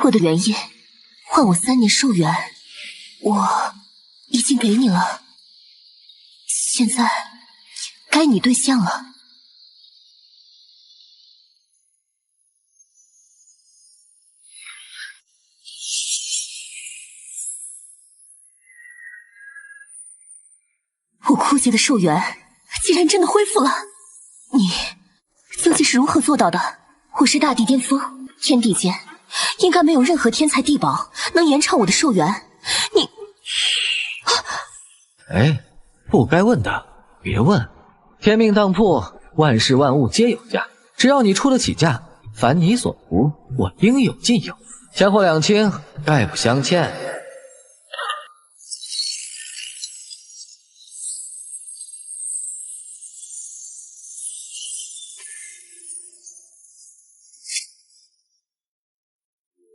我的原因，换我3年寿元，我已经给你了，现在该你兑现了。我枯竭的寿元竟然真的恢复了，你究竟是如何做到的？我是大地巅峰，天地间应该没有任何天才地宝能延长我的寿元。你，哎，不该问的别问。天命当铺，万事万物皆有价，只要你出得起价，凡你所图，我应有尽有。钱货两清，概不相欠。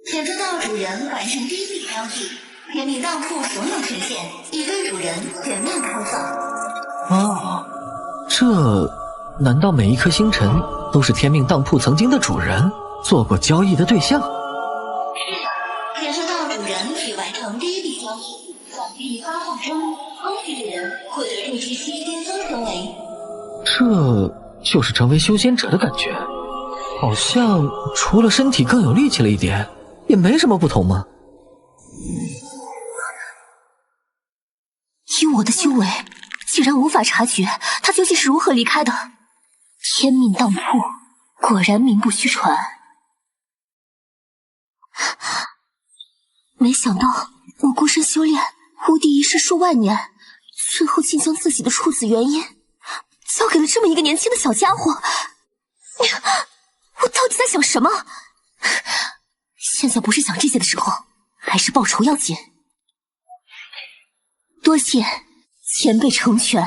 请知道主人完成第1笔交易，天命当铺所有权限已对主人全面开放。这难道每一颗星辰都是天命当铺曾经的主人做过交易的对象？是的，请知道主人已完成第1笔交易，奖励发放中，恭喜主人获得入职期巅峰升为。这就是成为修仙者的感觉，好像除了身体更有力气了一点，也没什么不同嘛。以我的修为，竟然无法察觉他究竟是如何离开的。天命当铺果然名不虚传。没想到我孤身修炼，无敌一世数万年，最后竟将自己的处子原因交给了这么一个年轻的小家伙。我到底在想什么？现在不是想这些的时候，还是报仇要紧。多谢前辈成全。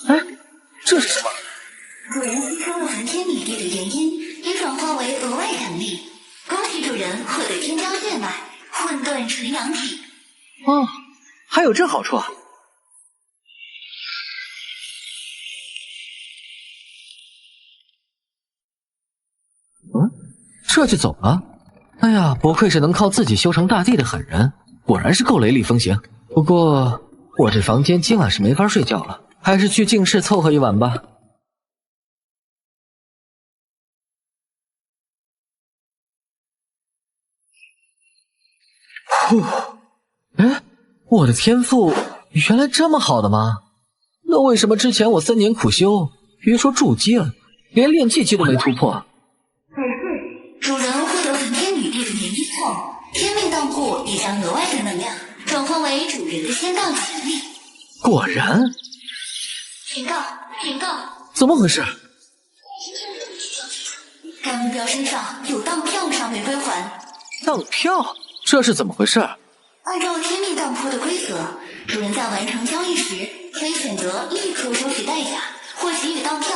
哎，这是什么？主人吸收了含天米地的元阴，已转化为额外养力。恭喜主人获得天罡血脉混沌纯阳体。哦，还有这好处啊！这就走了？哎呀，不愧是能靠自己修成大帝的狠人，果然是够雷厉风行。不过我这房间今晚是没法睡觉了，还是去静室凑合一晚吧。呼，哎，我的天赋原来这么好的吗？那为什么之前我3年苦修，别说筑基了，连炼气期都没突破？主人获得含天米地的元阴后，天命当铺已将额外的能量转化为主人的仙道潜力。果然。警告！警告！怎么回事？该目标身上有当票尚未归还。当票？这是怎么回事？按照天命当铺的规则，主人在完成交易时，可以选择立刻收取代价，或给予当票，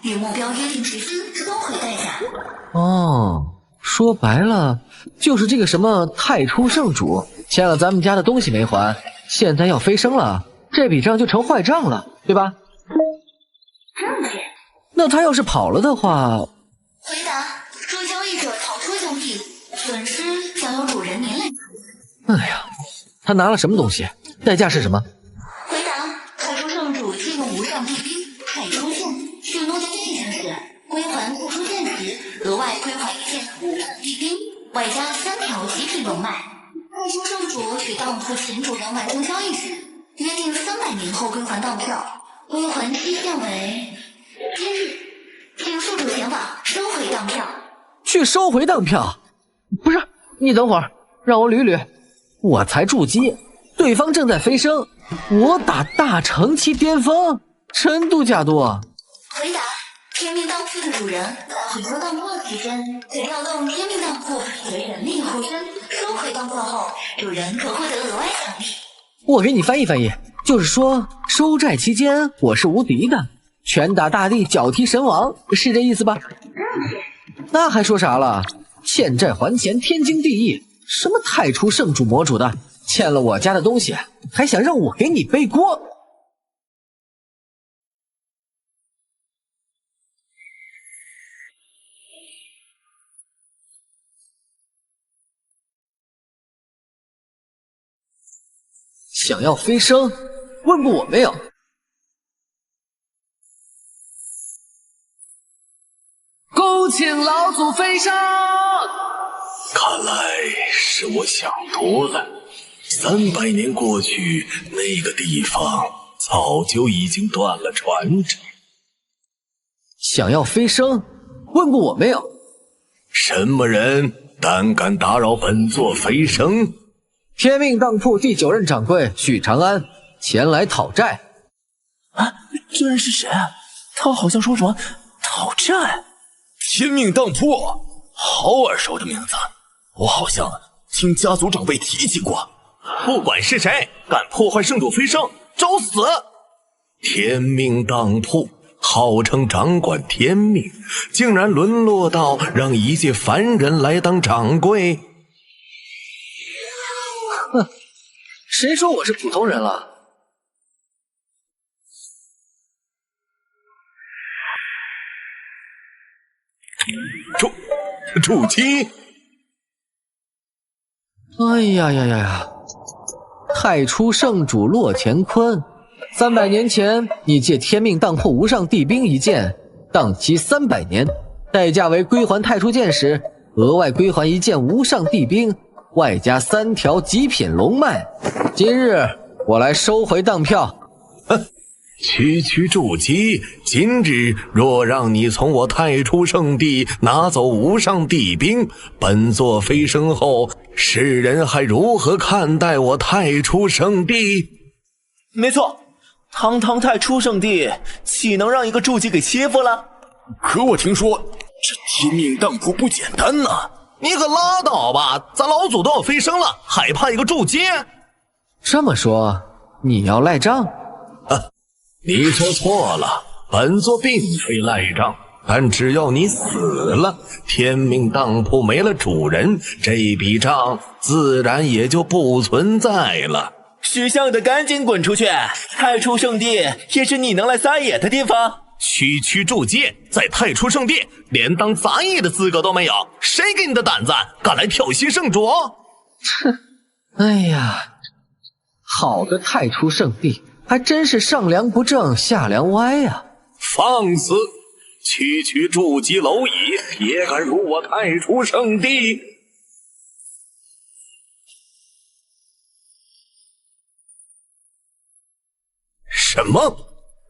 与目标约定时间收回代价。哦，说白了就是这个什么太初圣主欠了咱们家的东西没还，现在要飞升了，这笔账就成坏账了，对吧？正确。那他要是跑了的话……回答：若交易者逃出交易，损失将由主人连累。哎呀，他拿了什么东西？代价是什么？回答：太初圣主借用无上地兵太初剑，许诺在地上时归还不出现时，额外归还1件无上地兵，外加3条极品龙脉。太初圣主与当铺前主人完成交易时，约定300年后归还当票，归还期限为今日，请宿主前往收回当票。去收回当票？不是，你等会儿，让我捋捋。我才筑基，对方正在飞升，我打大成期巅峰，真度假多。回答：天命当铺的主人在回收当票期间，可调动天命当铺随人力护身，收回当票后，主人可获得额外奖励。我给你翻译翻译，就是说收债期间我是无敌的，拳打大地，脚踢神王，是这意思吧？那还说啥了？欠债还钱，天经地义。什么太初圣主魔主的，欠了我家的东西，还想让我给你背锅？想要飞升，问过我没有？恭请老祖飞升！看来是我想多了。300年过去，那个地方早就已经断了传承。想要飞升，问过我没有？什么人胆敢打扰本座飞升？天命当铺第9任掌柜许长安前来讨债。啊，这人是谁？他好像说什么讨债？天命当铺，好耳熟的名字，我好像听家族长辈提起过。不管是谁敢破坏圣主飞升，找死！天命当铺号称掌管天命，竟然沦落到让一介凡人来当掌柜。哼，谁说我是普通人了？主机！哎呀呀呀呀！太初圣主洛乾坤，300年前你借天命当铺无上帝兵一件，当期300年，代价为归还太初剑时，额外归还一件无上帝兵，外加3条极品龙脉。今日我来收回当票。区筑基，今日若让你从我太初圣地拿走无上帝兵，本座飞升后，世人还如何看待我太初圣地？没错，堂堂太初圣地，岂能让一个筑基给欺负了？可我听说这天命当铺不简单呐！你可拉倒吧，咱老祖都要飞升了，还怕一个筑基？这么说，你要赖账？你说错了，本座并非赖账，但只要你死了，天命当铺没了主人，这笔账自然也就不存在了。识相的赶紧滚出去！太初圣地也是你能来撒野的地方。区筑基在太初圣地连当杂役的资格都没有，谁给你的胆子敢来挑衅圣主？哼，哎呀，好个太初圣地！还真是上梁不正下梁歪呀！放肆！区筑基蝼蚁也敢辱我太初圣地！什么？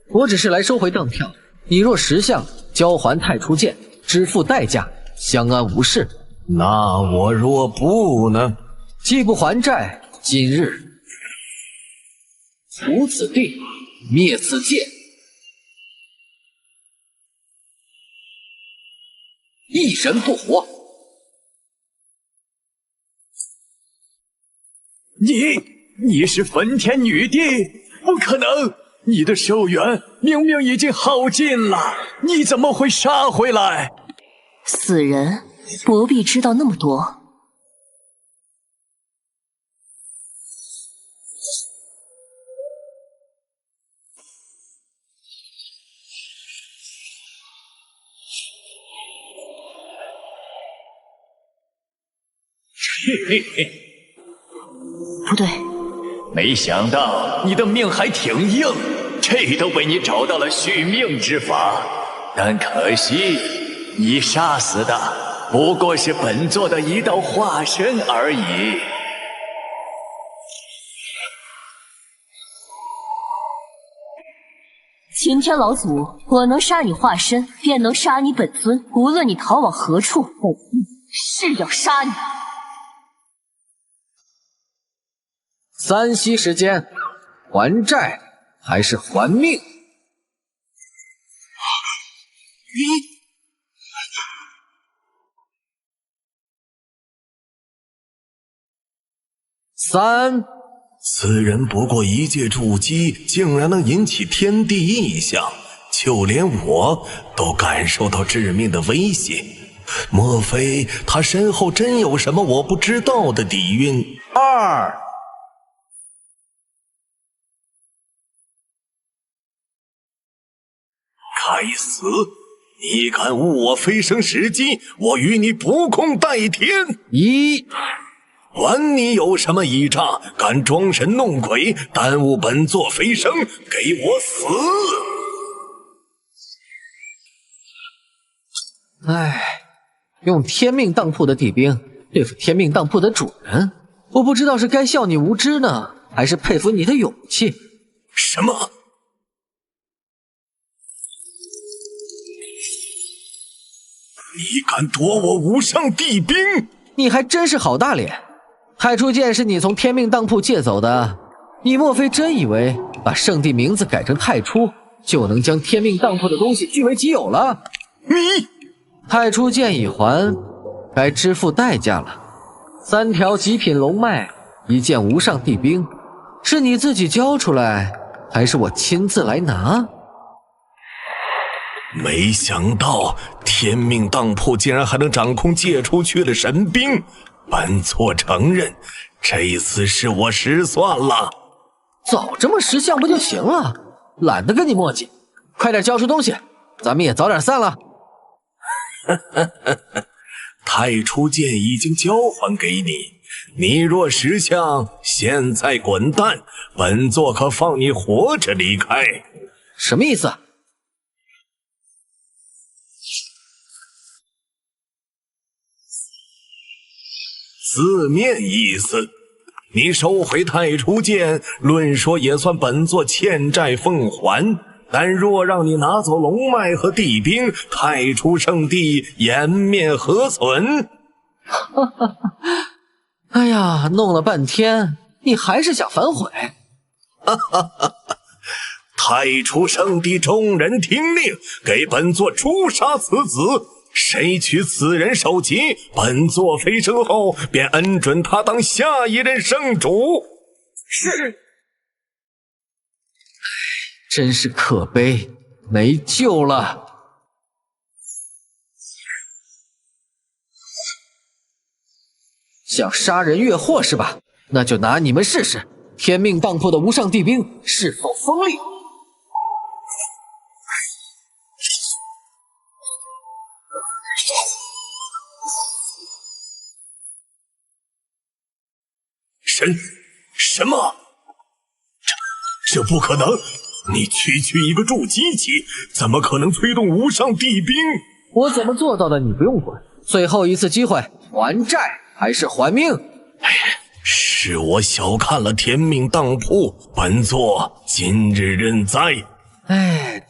我只是来收回当票，你若识相，交还太初剑，支付代价，相安无事。那我若不呢？既不还债，今日除此地，灭此界，一人不活。你是焚天女帝？不可能！你的寿元明明已经耗尽了，你怎么会杀回来？死人不必知道那么多。不对，没想到你的命还挺硬，这都被你找到了续命之法。但可惜，你杀死的不过是本座的一道化身而已。擎天老祖，我能杀你化身，便能杀你本尊，无论你逃往何处，本尊是要杀你。3息时间，还债还是还命？3。此人不过一介筑基，竟然能引起天地异象，就连我都感受到致命的威胁。莫非他身后真有什么我不知道的底蕴？2。该死！你敢误我飞升时机，我与你不共戴天！1。管你有什么倚仗，敢装神弄鬼，耽误本座飞升，给我死！唉，用天命当铺的地兵对付天命当铺的主人，我不知道是该笑你无知呢，还是佩服你的勇气。什么？你敢夺我无上帝兵？你还真是好大脸！太初剑是你从天命当铺借走的，你莫非真以为把圣地名字改成太初，就能将天命当铺的东西据为己有了？你太初剑已还，该支付代价了。3条极品龙脉，1件无上帝兵，是你自己交出来，还是我亲自来拿？没想到天命当铺竟然还能掌控借出去的神兵，本座承认，这一次是我失算了。早这么识相不就行了？懒得跟你磨叽，快点交出东西，咱们也早点散了。太初剑已经交还给你，你若识相，现在滚蛋，本座可放你活着离开。什么意思？字面意思，你收回太初剑，论说也算本座欠债奉还。但若让你拿走龙脉和地兵，太初圣地颜面何存？哎呀，弄了半天，你还是想反悔？太初圣地众人听令，给本座诛杀此子。谁取此人首级，本座飞升后便恩准他当下一任圣主。是。真是可悲，没救了。想杀人越货是吧？那就拿你们试试，天命当铺的无上帝兵是否锋利。什么？这不可能！你区区一个筑基期，怎么可能催动无上帝兵？我怎么做到的？你不用管。最后一次机会，还债还是还命？是我小看了天命当铺，本座今日认栽。哎，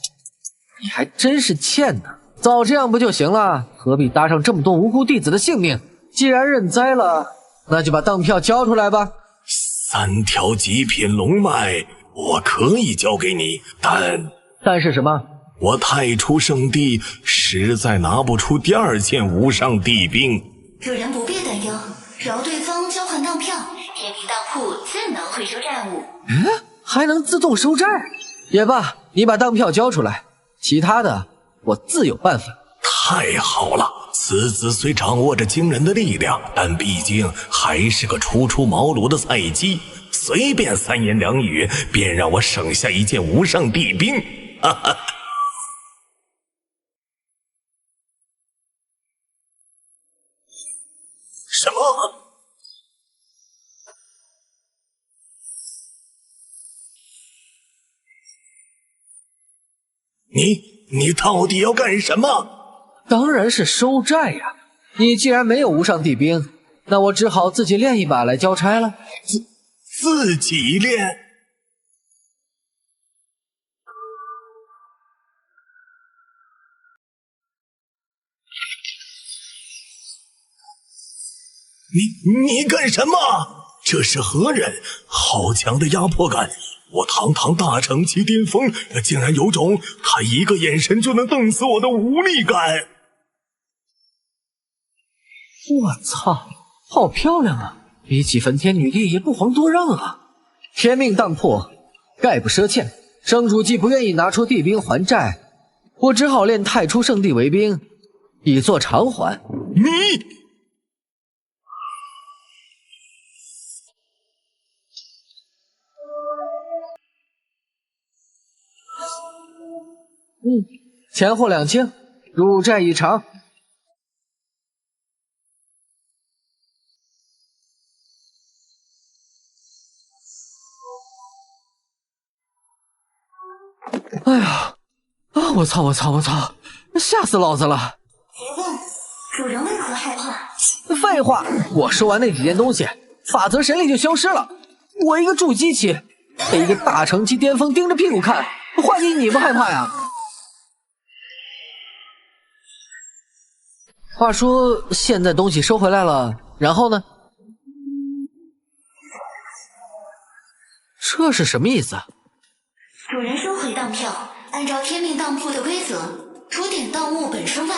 你还真是欠呢！早这样不就行了？何必搭上这么多无辜弟子的性命？既然认栽了，那就把当票交出来吧。3条极品龙脉我可以交给你，但是什么？我太初圣地实在拿不出第2件无上帝兵。主人不必担忧，只要对方交换当票，天命当铺自能回收债务。还能自动收债？也罢，你把当票交出来，其他的我自有办法。太好了，此子虽掌握着惊人的力量，但毕竟还是个初出茅庐的菜鸡，随便3言2语便让我省下1件无上帝兵。哈哈。什么？你到底要干什么？当然是收债呀！你既然没有无上帝兵，那我只好自己练一把来交差了。自己练？你干什么？这是何人？好强的压迫感！我堂堂大成期巅峰，竟然有种他一个眼神就能瞪死我的无力感！我操，好漂亮啊！比起焚天女帝也不遑多让啊！天命当铺，概不赊欠。圣主既不愿意拿出帝兵还债，我只好练太初圣地为兵，以作偿还。你！钱货两清，入债已偿。哎呀，啊！我操！吓死老子了！请问主人为何害怕？废话，我收完那几件东西，法则神力就消失了。我一个筑基期，被一个大成期巅峰盯着屁股看，换你不害怕呀？话说现在东西收回来了，然后呢？这是什么意思啊？主人收回当票，按照天命当铺的规则，除点当物本身外，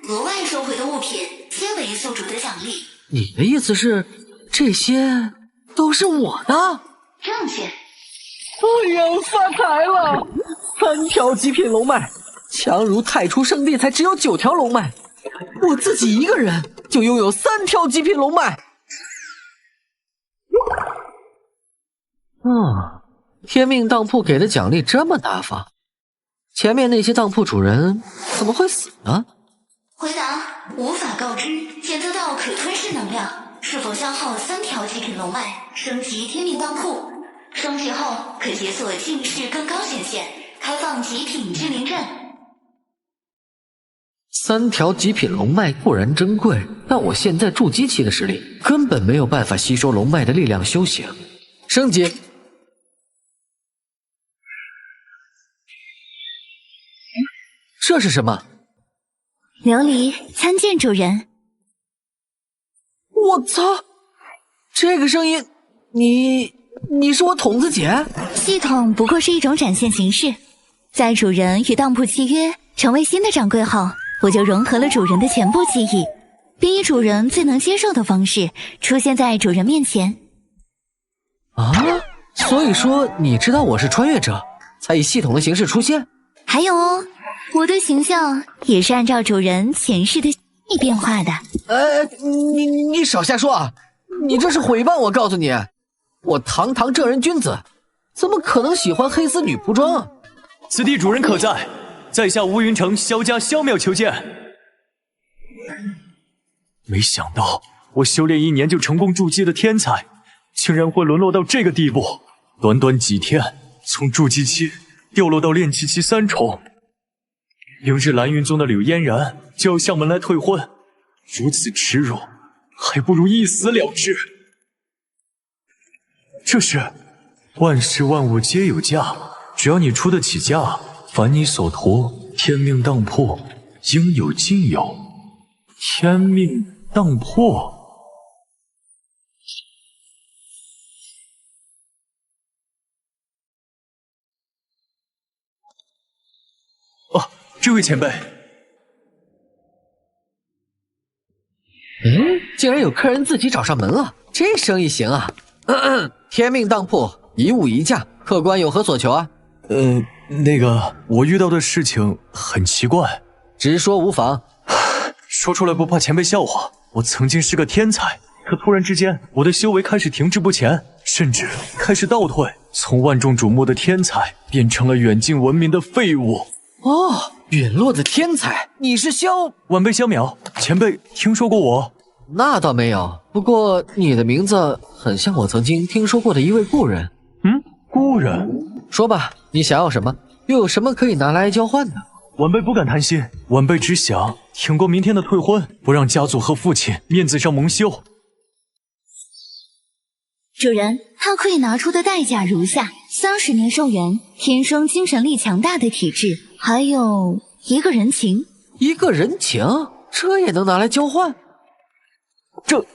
额外收回的物品皆为宿主的奖励。你的意思是，这些都是我的？正确。哎呀，发财了！3条极品龙脉，强如太初圣地才只有9条龙脉，我自己一个人就拥有3条极品龙脉。天命当铺给的奖励这么大方，前面那些当铺主人怎么会死呢？回答无法告知，检测到可吞噬能量，是否消耗3条极品龙脉，升级天命当铺。升级后可解锁近视更高权限，开放极品君临阵。3条极品龙脉固然珍贵，但我现在筑基期的实力根本没有办法吸收龙脉的力量修行。升级。这是什么？琉璃参见主人。我操！这个声音，你是我筒子姐？系统不过是一种展现形式，在主人与当铺契约成为新的掌柜后，我就融合了主人的全部记忆，并以主人最能接受的方式出现在主人面前。啊，所以说你知道我是穿越者，才以系统的形式出现？还有哦，我的形象也是按照主人前世的变化的。你少瞎说啊！你这是诽谤我！告诉你，我堂堂正人君子，怎么可能喜欢黑丝女仆装啊？此地主人可在？在下乌云城萧家萧庙求见。没想到我修炼1年就成功筑基的天才，竟然会沦落到这个地步。短短几天，从筑基期掉落到炼气期3重。明日蓝云宗的柳嫣然就要向门来退婚，如此耻辱，还不如一死了之。这是万事万物皆有价，只要你出得起价，凡你所图，天命当铺应有尽有。天命当铺。哦，这位前辈。竟然有客人自己找上门了，这生意行啊！天命当铺，一物一价，客官有何所求啊？那个，我遇到的事情很奇怪，直说无妨。说出来不怕前辈笑话。我曾经是个天才，可突然之间，我的修为开始停滞不前，甚至开始倒退，从万众瞩目的天才变成了远近闻名的废物。哦，陨落的天才，你是萧？晚辈萧淼，前辈听说过我？那倒没有，不过你的名字很像我曾经听说过的一位故人。故人？说吧，你想要什么？又有什么可以拿来交换的？晚辈不敢贪心，晚辈只想挺过明天的退婚，不让家族和父亲面子上蒙羞。主人，他可以拿出的代价如下：30年寿元，天生精神力强大的体质，还有一个人情。一个人情？这也能拿来交换？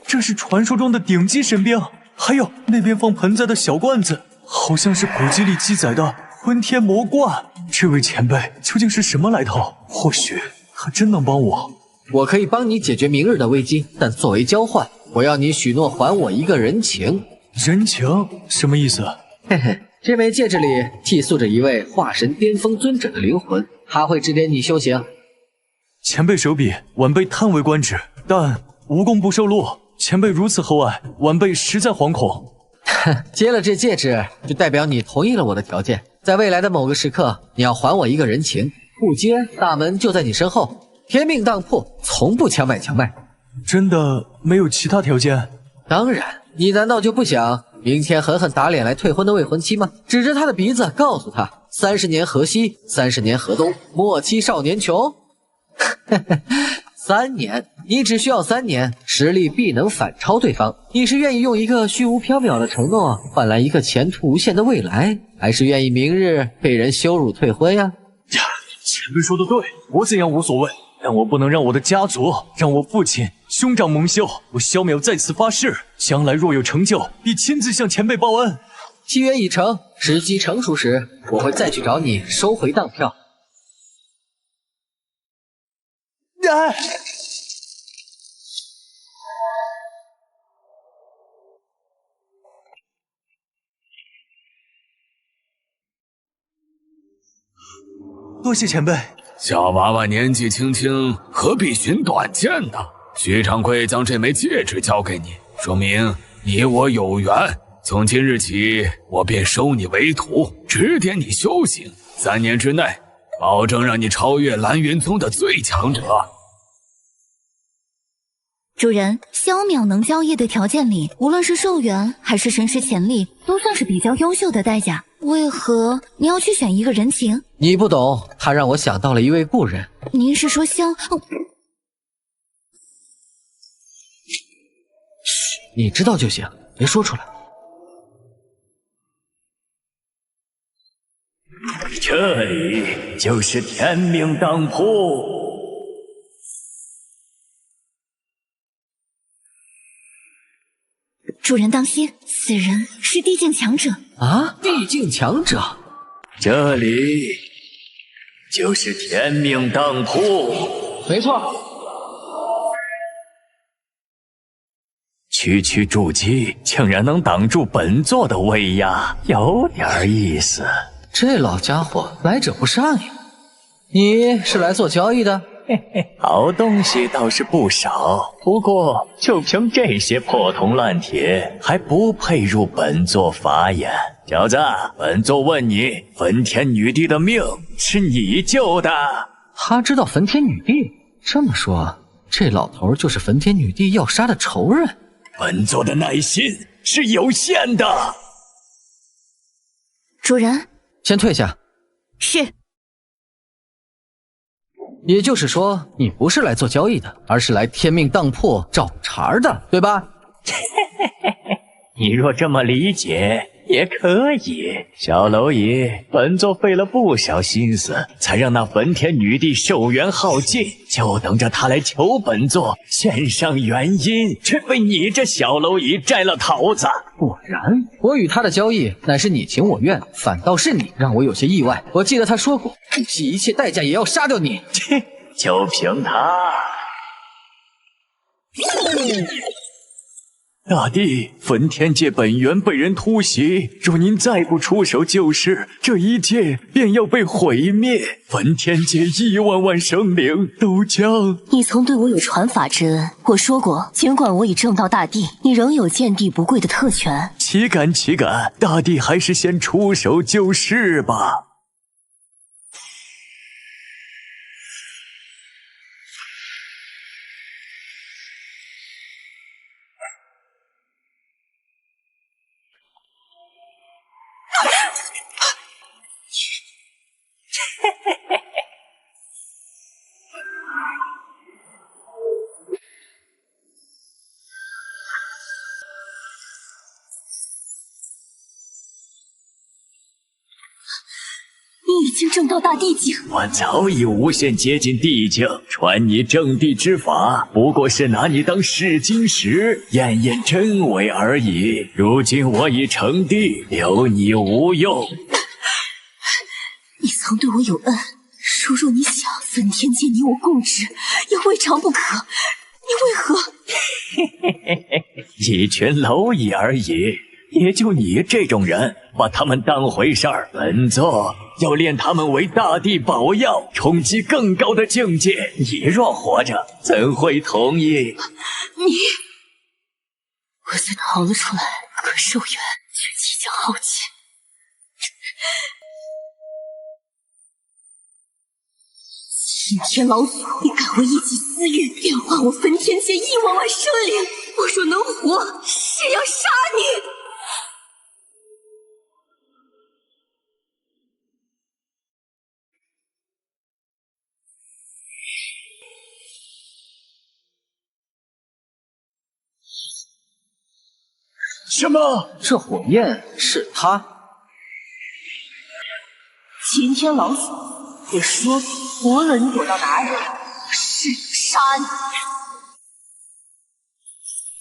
这是传说中的顶级神兵，还有那边放盆栽的小罐子，好像是古籍里记载的混天魔罐。这位前辈究竟是什么来头？或许他真能帮我。我可以帮你解决明日的危机，但作为交换，我要你许诺还我一个人情。人情什么意思？嘿嘿，这枚戒指里寄宿着一位化神巅峰尊者的灵魂，他会指点你修行。前辈手笔，晚辈叹为观止，但无功不受禄。前辈如此厚爱，晚辈实在惶恐。接了这戒指，就代表你同意了我的条件。在未来的某个时刻，你要还我一个人情。不接，大门就在你身后。天命当铺从不强买强卖。真的没有其他条件？当然，你难道就不想明天狠狠打脸来退婚的未婚妻吗？指着他的鼻子告诉他：30年河西，30年河东，莫欺少年穷。3年，你只需要3年，实力必能反超对方。你是愿意用一个虚无缥缈的承诺换来一个前途无限的未来，还是愿意明日被人羞辱退婚呀？前辈说的对，我怎样无所谓，但我不能让我的家族，让我父亲、兄长蒙羞。我萧淼在此发誓，将来若有成就，必亲自向前辈报恩。契约已成，时机成熟时，我会再去找你收回当票。多谢前辈。小娃娃年纪轻轻，何必寻短见呢？徐掌柜将这枚戒指交给你，说明你我有缘。从今日起，我便收你为徒，指点你修行。3年之内，保证让你超越蓝云宗的最强者。主人，萧淼能交易的条件里，无论是寿元还是神识潜力，都算是比较优秀的代价。为何你要去选一个人情？你不懂，他让我想到了一位故人。您是说萧……你知道就行，别说出来。这里就是天命当铺。主人当心，此人是地境强者啊！地境强者，这里就是天命当铺。没错。区区筑基竟然能挡住本座的威压，有点意思。这老家伙来者不善呀！你是来做交易的？嘿嘿，好东西倒是不少，不过就凭这些破铜烂铁，还不配入本座法眼。小子，本座问你，焚天女帝的命是你救的？他知道焚天女帝？这么说，这老头就是焚天女帝要杀的仇人。本座的耐心是有限的。主人，先退下。是。也就是说，你不是来做交易的，而是来天命当铺找茬的，对吧？你若这么理解也可以。小蝼蚁，本座费了不少心思，才让那焚天女帝寿元耗尽，就等着她来求本座献上原因，却被你这小蝼蚁摘了桃子。果然，我与他的交易乃是你情我愿，反倒是你让我有些意外。我记得他说过，不惜一切代价也要杀掉你。切，就凭他。大帝，焚天界本源被人突袭，若您再不出手救市，这一界便要被毁灭，焚天界1万万生灵都将……你曾对我有传法之恩，我说过，尽管我已证到大帝，你仍有见地不贵的特权。岂敢岂敢，大帝还是先出手救市吧。你已经证到大地境，我早已无限接近地境，传你正地之法，不过是拿你当试金石，验验真伪而已。如今我已成帝，留你无用。你曾对我有恩，如若你想焚天界你我共治，也未尝不可。你为何？一群蝼蚁而已，也就你这种人把他们当回事儿。本座要炼他们为大地宝药，冲击更高的境界。你若活着，怎会同意？你，我虽逃了出来，可寿元却即将耗尽。今天老祖已改为一己私欲，炼化我焚天界1万万生灵。我若能活，誓要杀你！什么？这火焰是他。齐天老祖，我说无论你躲到哪里，誓杀你。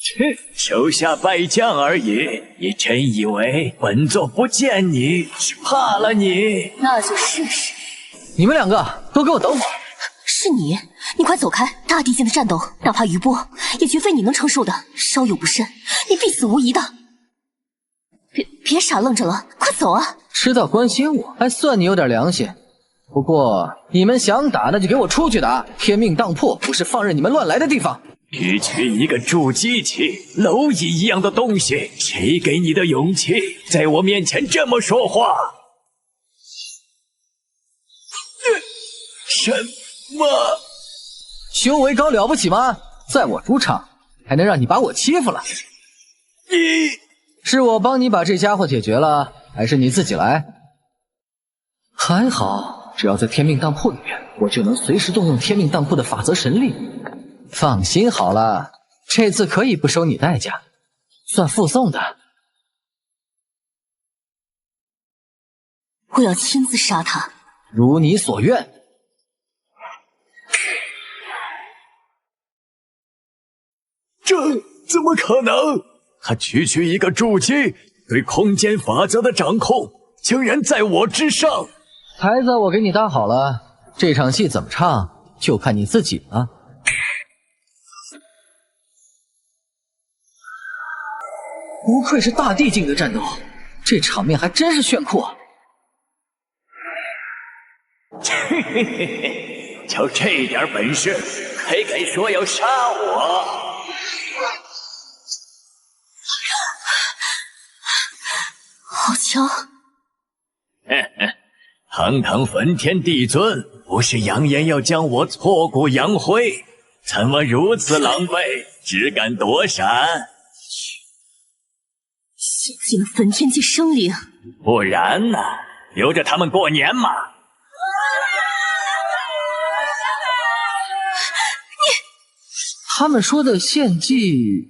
切，手下败将而已，你真以为本座不见你是怕了你？那就试试。你们两个都给我等会儿！是你，你快走开！大地间的战斗，哪怕余波，也绝非你能承受的。稍有不慎，你必死无疑的。别傻愣着了，快走啊！知道关心我，还算你有点良心。不过你们想打，那就给我出去打！天命当铺不是放任你们乱来的地方。区区一个筑基器、蝼蚁一样的东西，谁给你的勇气在我面前这么说话？什么？修为高了不起吗？在我主场还能让你把我欺负了？你是我帮你把这家伙解决了，还是你自己来？还好，只要在天命当铺里面，我就能随时动用天命当铺的法则神力。放心好了，这次可以不收你代价，算附送的。我要亲自杀他。如你所愿。这怎么可能？他区区一个筑基，对空间法则的掌控竟然在我之上。台子我给你搭好了，这场戏怎么唱就看你自己了。不愧是大地境的战斗，这场面还真是炫酷啊！嘿嘿嘿嘿，就这点本事，还敢说要杀我？好强！堂堂焚天帝尊，不是扬言要将我挫骨扬灰，怎么如此狼狈，只敢躲闪？吸尽了焚天界生灵，不然呢？留着他们过年嘛！他们说的献祭，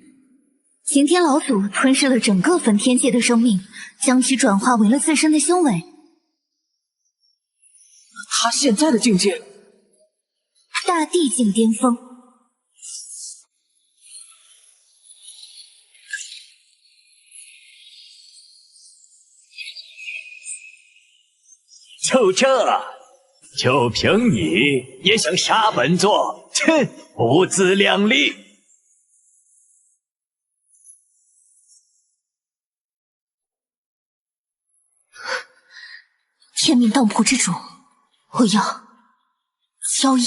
擎天老祖吞噬了整个焚天界的生命，将其转化为了自身的修为。他现在的境界，大地境巅峰。就这，就凭你也想杀本座？哼，不自量力！天命当铺之主，我要交易。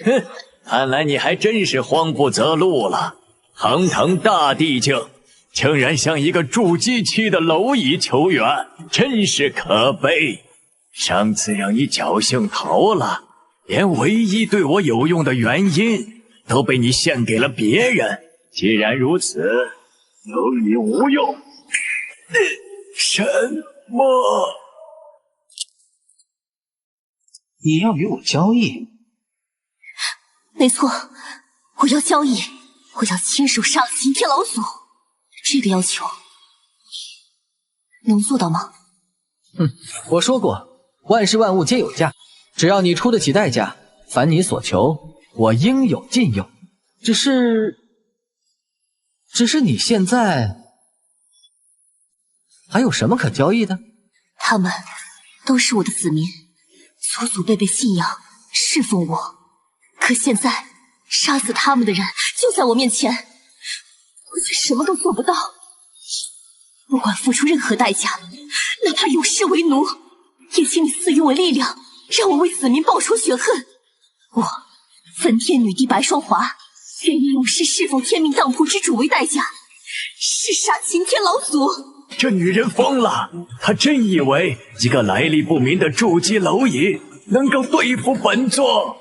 哼，看来你还真是慌不择路了。堂堂大地境，竟然向一个筑基期的蝼蚁求援，真是可悲。上次让你侥幸逃了，连唯一对我有用的原因都被你献给了别人。既然如此，有你无用。什么？你要与我交易？没错，我要交易，我要亲手杀了擎天老祖。这个要求，能做到吗？我说过。万事万物皆有价，只要你出得起代价，凡你所求，我应有尽有。只是你现在还有什么可交易的？他们都是我的子民，祖祖辈辈信仰侍奉我。可现在杀死他们的人就在我面前，我却什么都做不到。不管付出任何代价，哪怕永世为奴，也请你赐予我力量，让我为子民报仇雪恨。我焚天女帝白霜华，愿以永世侍奉天命当铺之主为代价，弑杀擎天老祖。这女人疯了，她真以为一个来历不明的筑基蝼蚁能够对付本座？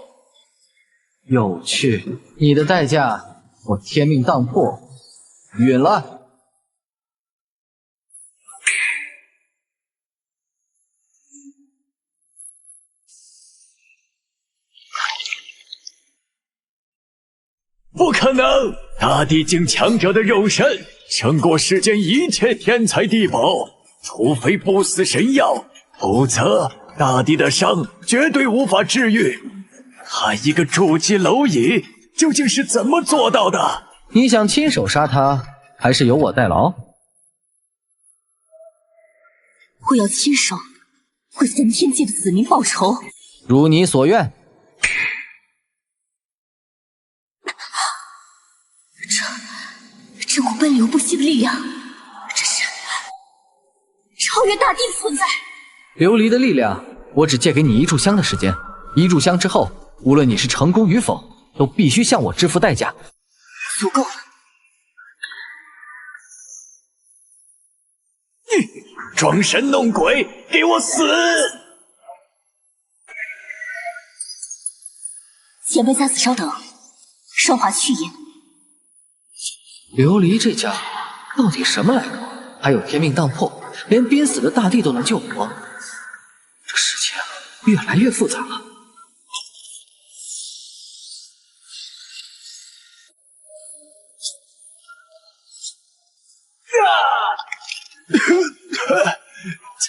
有趣，你的代价我天命当铺允了。不可能！大地境强者的肉身胜过世间一切天才地宝，除非不死神药，否则大地的伤绝对无法治愈。他一个筑基蝼蚁，究竟是怎么做到的？你想亲手杀他，还是由我代劳？我要亲手为焚天界的子民报仇。如你所愿。这股奔流不息的力量，这是超越大地的存在。琉璃的力量，我只借给你1炷香的时间。1炷香之后，无论你是成功与否，都必须向我支付代价。足够了。装神弄鬼，给我死！前辈在此稍等，双华去也。琉璃这家到底什么来头？还有天命当破，连濒死的大地都能救活，这事情越来越复杂了。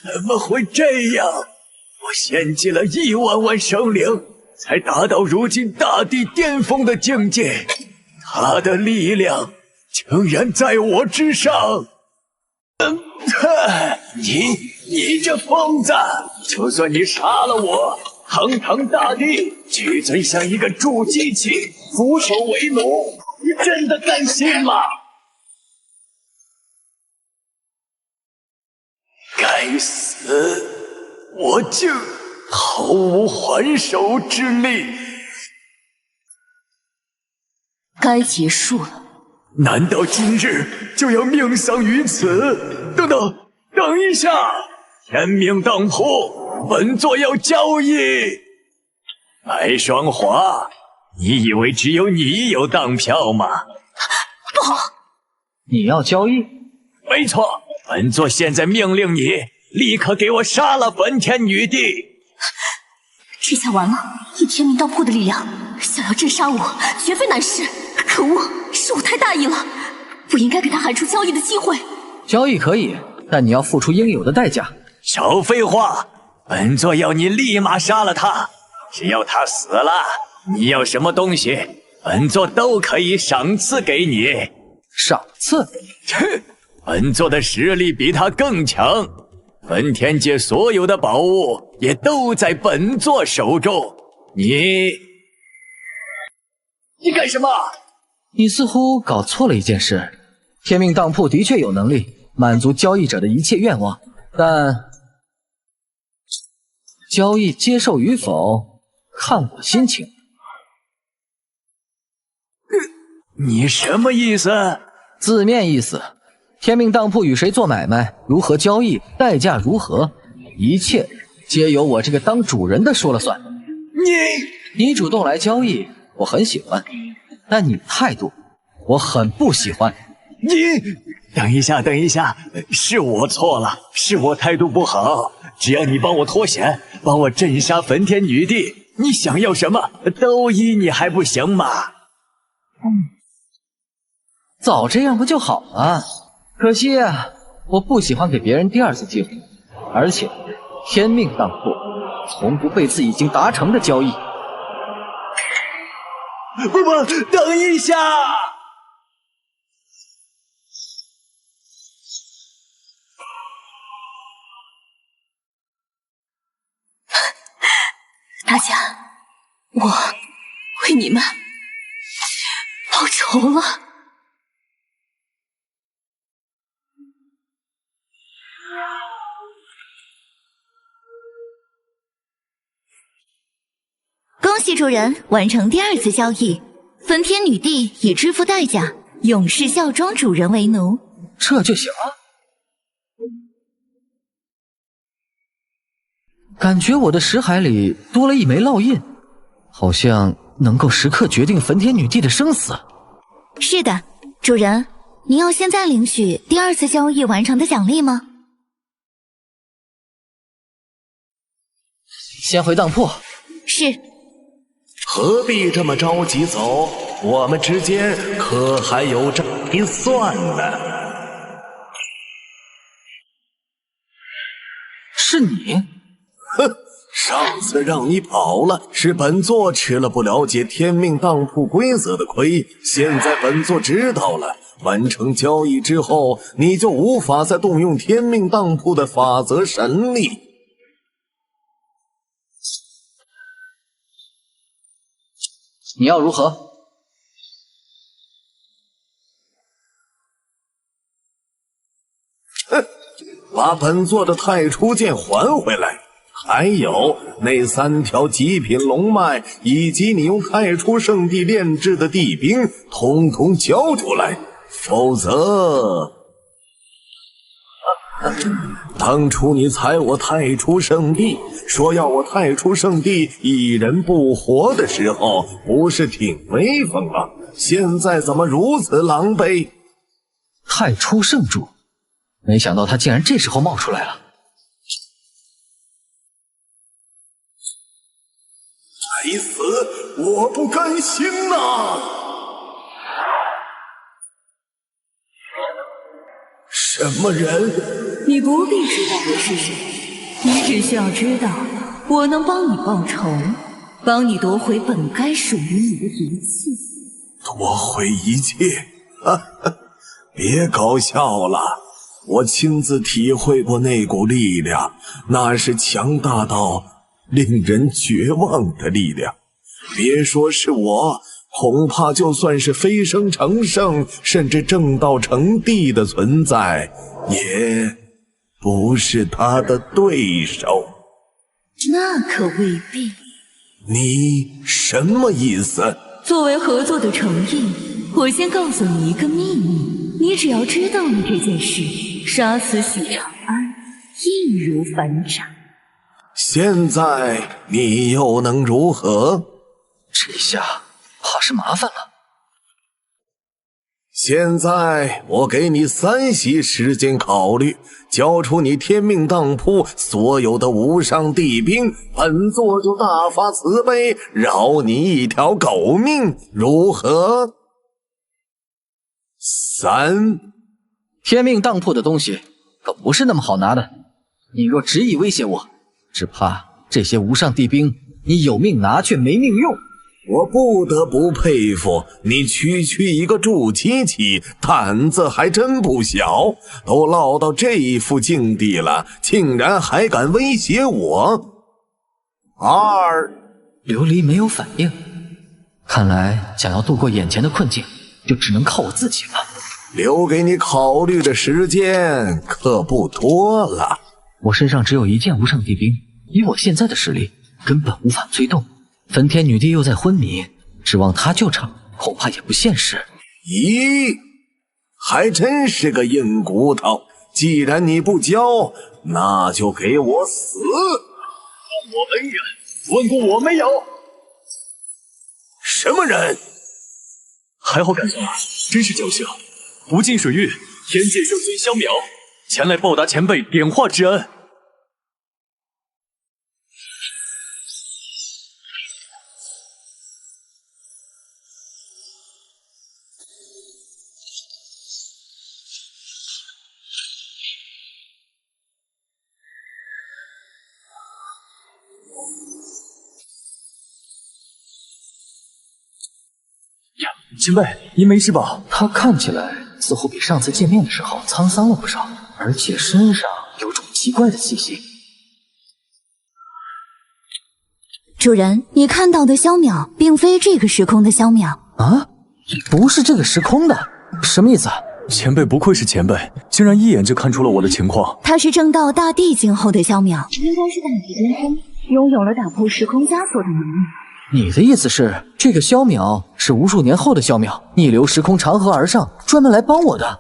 怎么会这样？我献祭了1万万生灵，才达到如今大地巅峰的境界。他的力量竟然在我之上！你这疯子！就算你杀了我，堂堂大地，巨尊像一个筑基器，俯首为奴，你真的甘心吗？该死！我竟毫无还手之力。该结束了。难道今日就要命丧于此？等一下！天命当铺，本座要交易。白双华，你以为只有你有当票吗？不好！你要交易？没错，本座现在命令你立刻给我杀了焚天女帝！这下完了，以天命当铺的力量，想要镇杀我，绝非难事。可恶，是我太大意了，不应该给他喊出交易的机会。交易可以，但你要付出应有的代价。少废话，本座要你立马杀了他。只要他死了，你要什么东西，本座都可以赏赐给你。赏赐？切！本座的实力比他更强，焚天界所有的宝物也都在本座手中。你干什么？你似乎搞错了一件事。天命当铺的确有能力满足交易者的一切愿望，但交易接受与否，看我心情。你什么意思？字面意思，天命当铺与谁做买卖，如何交易，代价如何，一切皆由我这个当主人的说了算。你主动来交易，我很喜欢，但你的态度，我很不喜欢。等一下，是我错了，是我态度不好。只要你帮我脱险，帮我镇杀焚天女帝，你想要什么都依你，还不行吗？早这样不就好了？可惜啊，我不喜欢给别人第二次机会，而且天命当铺从不背刺已经达成的交易。不，等一下！大家，我为你们报仇了。恭喜主人完成第2次交易，焚天女帝已支付代价，永世效忠主人为奴。这就行了？感觉我的识海里多了一枚烙印，好像能够时刻决定焚天女帝的生死。是的，主人，您要现在领取第2次交易完成的奖励吗？先回当铺。是。何必这么着急走？我们之间可还有账没算呢。是你？哼，上次让你跑了，是本座吃了不了解天命当铺规则的亏。现在本座知道了，完成交易之后，你就无法再动用天命当铺的法则神力。你要如何？哼，把本座的太初剑还回来，还有那3条极品龙脉，以及你用太初圣地炼制的地兵，统统交出来，否则……当初你踩我太初圣地，说要我太初圣地一人不活的时候，不是挺威风吗？现在怎么如此狼狈？太初圣主，没想到他竟然这时候冒出来了。该死，我不甘心呐！什么人？你不必知道我是谁，你只需要知道，我能帮你报仇，帮你夺回本该属于你的一切。夺回一切？哈哈，别搞笑了！我亲自体会过那股力量，那是强大到令人绝望的力量。别说是我，恐怕就算是飞升成圣，甚至正道成帝的存在，也不是他的对手。那可未必。你什么意思？作为合作的诚意，我先告诉你一个秘密，你只要知道了这件事，杀死许长安易如反掌。现在你又能如何？这下怕是麻烦了。现在我给你3息时间考虑，交出你天命当铺所有的无上地兵，本座就大发慈悲，饶你一条狗命，如何？3。天命当铺的东西可不是那么好拿的，你若执意威胁我，只怕这些无上地兵你有命拿却没命用。我不得不佩服你，区一个筑基期，胆子还真不小，都落到这副境地了，竟然还敢威胁我。2。琉璃没有反应，看来想要度过眼前的困境，就只能靠我自己了。留给你考虑的时间可不多了。我身上只有1件无上地兵，以我现在的实力，根本无法催动。焚天女帝又在昏迷，指望她救场，恐怕也不现实。咦，还真是个硬骨头。既然你不交，那就给我死！我们人，问过我没有？什么人？还好赶上，真是侥幸。不进水域，天界圣尊萧邈前来报答前辈点化之恩。前辈，您没事吧？他看起来似乎比上次见面的时候沧桑了不少，而且身上有种奇怪的气息。主人，你看到的萧邈并非这个时空的萧邈啊，不是这个时空的，什么意思啊？前辈不愧是前辈，竟然一眼就看出了我的情况。他是正道大帝境后的萧邈，应该是大帝巅峰，拥有了打破时空枷锁的能力。你的意思是，这个萧邈是无数年后的萧邈，逆流时空长河而上，专门来帮我的。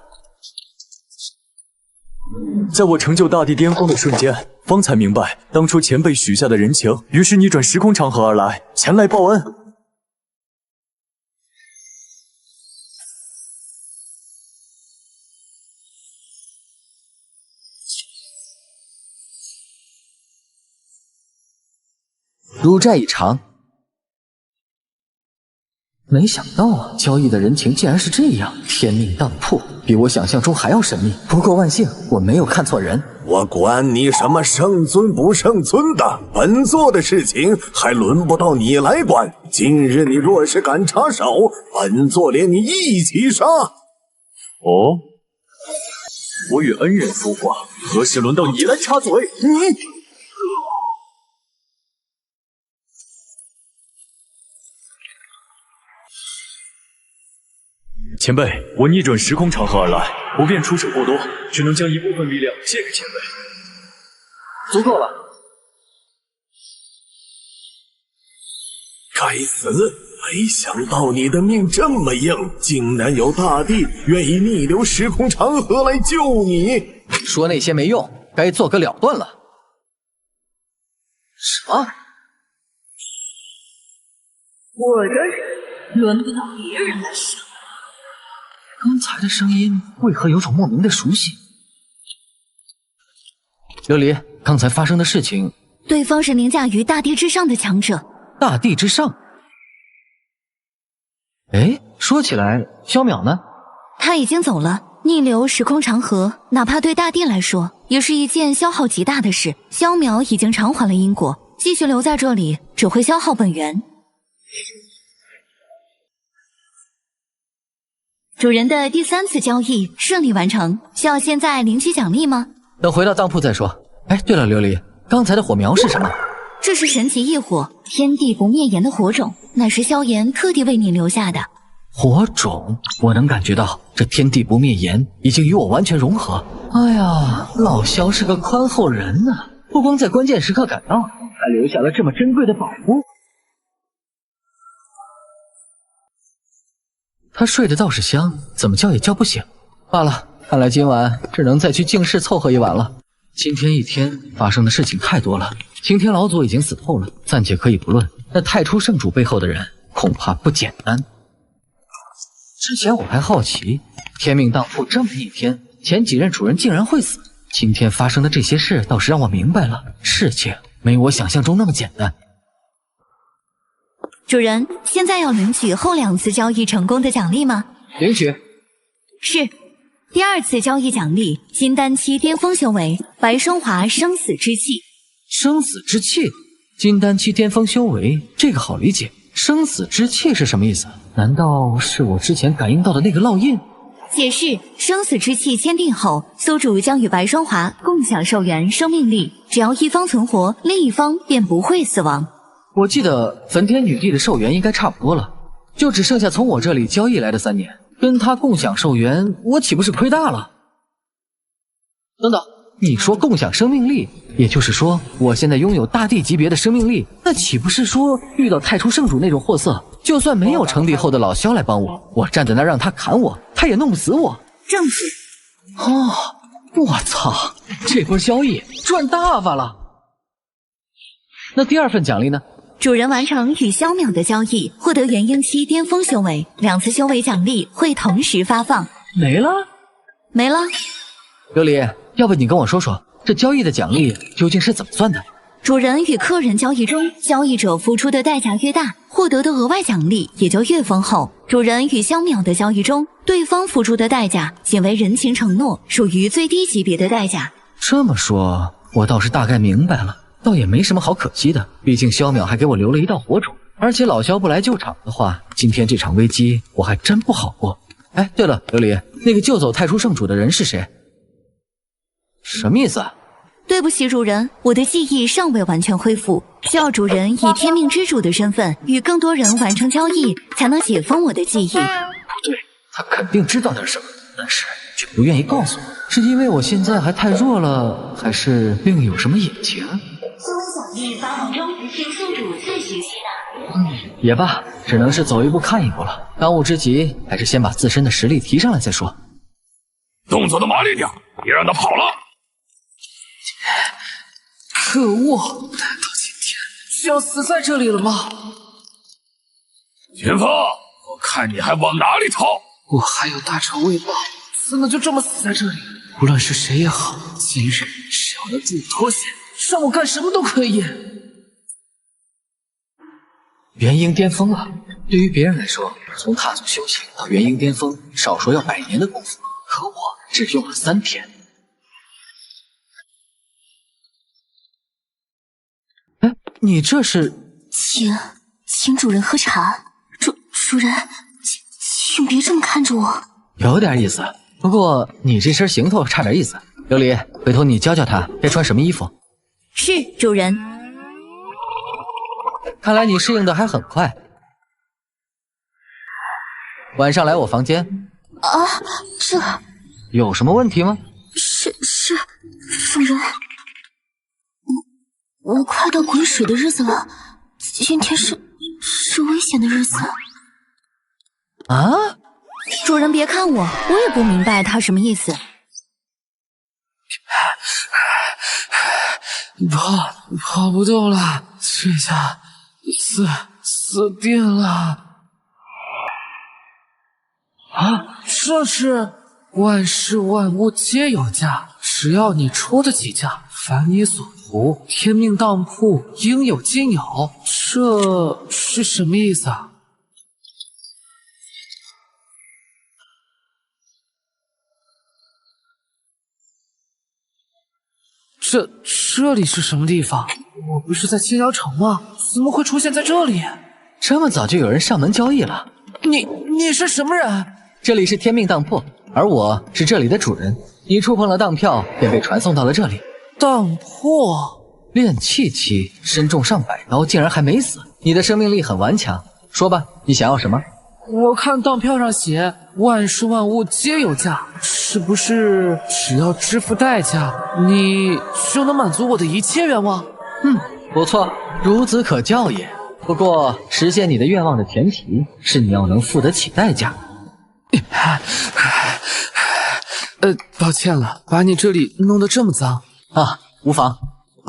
在我成就大帝巅峰的瞬间，方才明白当初前辈许下的人情，于是逆转时空长河而来，前来报恩。入债已偿。没想到啊，交易的人情竟然是这样，天命当铺比我想象中还要神秘。不过万幸，我没有看错人，我管你什么圣尊不圣尊的，本座的事情还轮不到你来管。今日你若是敢插手，本座连你一起杀。哦，我与恩人说话，何时轮到你来插嘴？你前辈，我逆转时空长河而来，不便出手过多，只能将一部分力量借给前辈。足够了。该死！没想到你的命这么硬，竟然有大帝愿意逆流时空长河来救你。说那些没用，该做个了断了。什么？我的人轮不到别人来杀。刚才的声音为何有种莫名的熟悉？琉璃，刚才发生的事情，对方是凌驾于大地之上的强者。大地之上？哎，说起来，萧淼呢？他已经走了。逆流时空长河，哪怕对大地来说，也是一件消耗极大的事。萧淼已经偿还了因果，继续留在这里只会消耗本源。主人的第3次交易顺利完成，需要现在领取奖励吗？等回到当铺再说。哎，对了，琉璃，刚才的火苗是什么？这是神奇异火，天地不灭炎的火种，乃是萧炎特地为你留下的。火种，我能感觉到这天地不灭炎已经与我完全融合。哎呀，老萧是个宽厚人啊，不光在关键时刻赶到，还留下了这么珍贵的宝物。他睡得倒是香，怎么叫也叫不醒。罢了，看来今晚只能再去净室凑合一晚了。今天一天发生的事情太多了，擎天老祖已经死透了，暂且可以不论。那太初圣主背后的人恐怕不简单。之前我还好奇，天命当铺这么一天，前几任主人竟然会死。今天发生的这些事倒是让我明白了，事情没我想象中那么简单。主人，现在要领取后2次交易成功的奖励吗？领取。是。第2次交易奖励，金丹期巅峰修为，白霜华生死之气。生死之气，金丹期巅峰修为，这个好理解。生死之气是什么意思？难道是我之前感应到的那个烙印？解释：生死之气签订后，宿主将与白霜华共享寿元生命力，只要一方存活，另一方便不会死亡。我记得焚天女帝的寿元应该差不多了，就只剩下从我这里交易来的3年，跟她共享寿元，我岂不是亏大了？等等，你说共享生命力，也就是说我现在拥有大帝级别的生命力，那岂不是说遇到太初圣主那种货色，就算没有成帝后的老萧来帮我，我站在那让他砍我，他也弄不死我？正是。哦，我操，这波交易赚大发了。那第2份奖励呢？主人完成与萧淼的交易，获得元婴期巅峰修为，2次修为奖励会同时发放。没了？没了。琉璃，要不你跟我说说，这交易的奖励究竟是怎么算的？主人与客人交易中，交易者付出的代价越大，获得的额外奖励也就越丰厚。主人与萧淼的交易中，对方付出的代价仅为人情承诺，属于最低级别的代价。这么说，我倒是大概明白了。倒也没什么好可惜的，毕竟萧淼还给我留了一道火种，而且老萧不来救场的话，今天这场危机我还真不好过。哎，对了，琉璃，那个救走太初圣主的人是谁？什么意思啊？对不起，主人，我的记忆尚未完全恢复，需要主人以天命之主的身份与更多人完成交易，才能解封我的记忆。不对，他肯定知道点什么，但是却不愿意告诉我，是因为我现在还太弱了，还是另有什么隐情？修为奖励发放中，请宿主自行吸纳。也罢，只能是走一步看一步了。当务之急还是先把自身的实力提上来再说。动作的麻利点，别让他跑了。可恶！难道今天就要死在这里了吗？前锋，我看你还往哪里逃？我还有大仇未报，怎么就这么死在这里？无论是谁也好，今日只要能助我脱险，让我干什么都可以。元婴巅峰了，对于别人来说，从踏足修行到元婴巅峰，少说要100年的功夫，可我只用了3天。你这是？请主人喝茶。主人，请别这么看着我。有点意思，不过你这身行头差点意思。琉璃，回头你教教他该穿什么衣服。是，主人。看来你适应的还很快。晚上来我房间。啊，这有什么问题吗？是，主人，我快到滚水的日子了，今天是危险的日子。啊！主人别看我，我也不明白他什么意思。跑不动了，这下死定了。啊，这是万事万物皆有价，只要你出得起价，凡你所图，天命当铺，应有尽有。这是什么意思啊？这里是什么地方？我不是在青阳城吗？怎么会出现在这里？这么早就有人上门交易了？你是什么人？这里是天命当铺，而我是这里的主人。你触碰了当票，便被传送到了这里。当铺炼气期，身中上百刀，竟然还没死。你的生命力很顽强。说吧，你想要什么？我看当票上写万事万物皆有价，是不是只要支付代价，你就能满足我的一切愿望？不错，孺子可教也。不过实现你的愿望的前提是你要能付得起代价。抱歉了，把你这里弄得这么脏啊，无妨。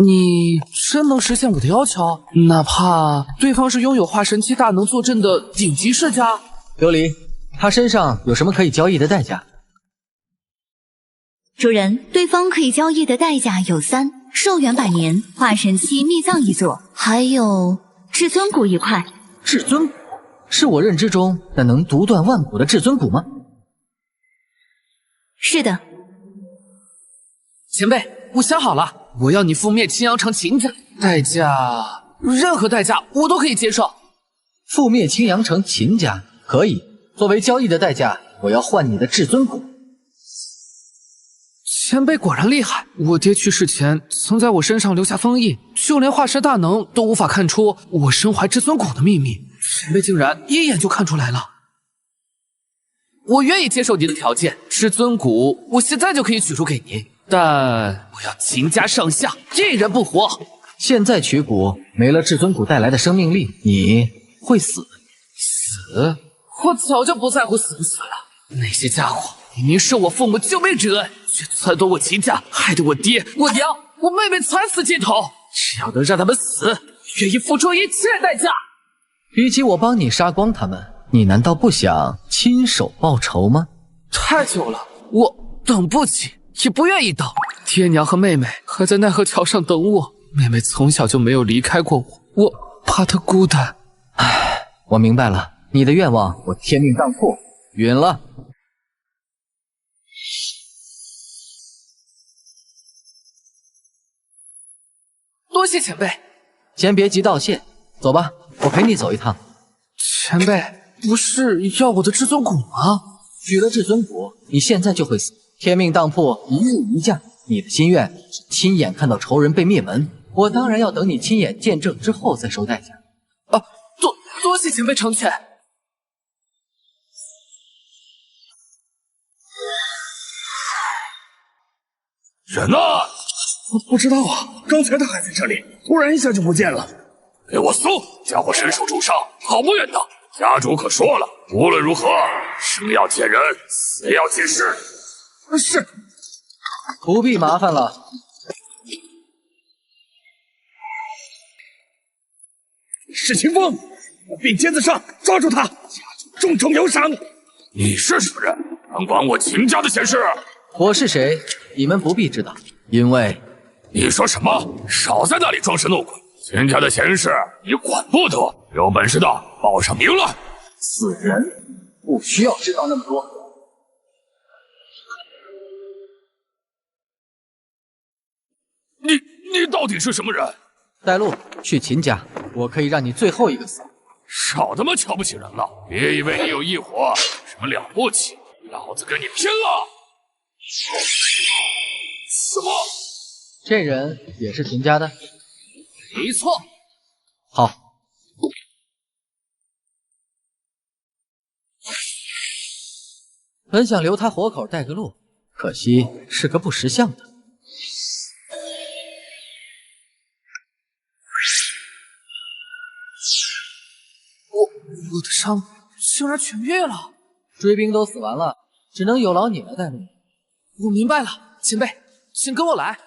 你真能实现我的要求？哪怕对方是拥有化神期大能坐镇的顶级世家？琉璃，他身上有什么可以交易的代价？主人，对方可以交易的代价有3：寿元100年、化神期秘藏一座，还有至尊骨1块。至尊骨是我认知中那能独断万古的至尊骨吗？是的。前辈，我想好了，我要你覆灭青阳城秦家，代价任何代价我都可以接受。覆灭青阳城秦家可以，作为交易的代价，我要换你的至尊骨。前辈果然厉害，我爹去世前曾在我身上留下封印，就连化神大能都无法看出我身怀至尊骨的秘密，前辈竟然一眼就看出来了。我愿意接受你的条件，至尊骨我现在就可以取出给您，但我要秦家上下一人不活。现在取骨，没了至尊骨带来的生命力，你会死。死？我早就不在乎死不死了。那些家伙明明是我父母救命之恩，却篡夺我秦家，害得我爹、我娘、我妹妹惨死街头。只要能让他们死，愿意付出一切代价。比起我帮你杀光他们，你难道不想亲手报仇吗？太久了，我等不起，也不愿意等。爹娘和妹妹还在奈何桥上等我，妹妹从小就没有离开过我，我怕她孤单。唉，我明白了，你的愿望我天命当破，允了。多谢前辈。先别急道谢，走吧，我陪你走一趟。前辈，不是要我的至尊骨吗？取了至尊骨，你现在就会死。天命当铺一日一价，你的心愿是亲眼看到仇人被灭门，我当然要等你亲眼见证之后再收代价。啊，多谢前辈成全。人呢？我不知道啊，刚才他还在这里，突然一下就不见了。给我搜！家伙身受重伤，跑不远的。家主可说了，无论如何，生要见人，死要见尸。是。不必麻烦了。是秦风，我并肩在上，抓住他，家主重重有赏。你是什么人？能管我秦家的闲事？我是谁？你们不必知道，因为……你说什么？少在那里装神弄鬼！秦家的闲事你管不得，有本事的报上名来。此人不需要知道那么多。你到底是什么人？带路去秦家，我可以让你最后一个死。少他妈瞧不起人了！别以为你有异火，什么了不起，老子跟你拼了！什么？这人也是秦家的？没错。好。本想留他活口带个路，可惜是个不识相的。我的伤竟然痊愈了，追兵都死完了，只能有劳你来带路。我明白了，前辈，请跟我来。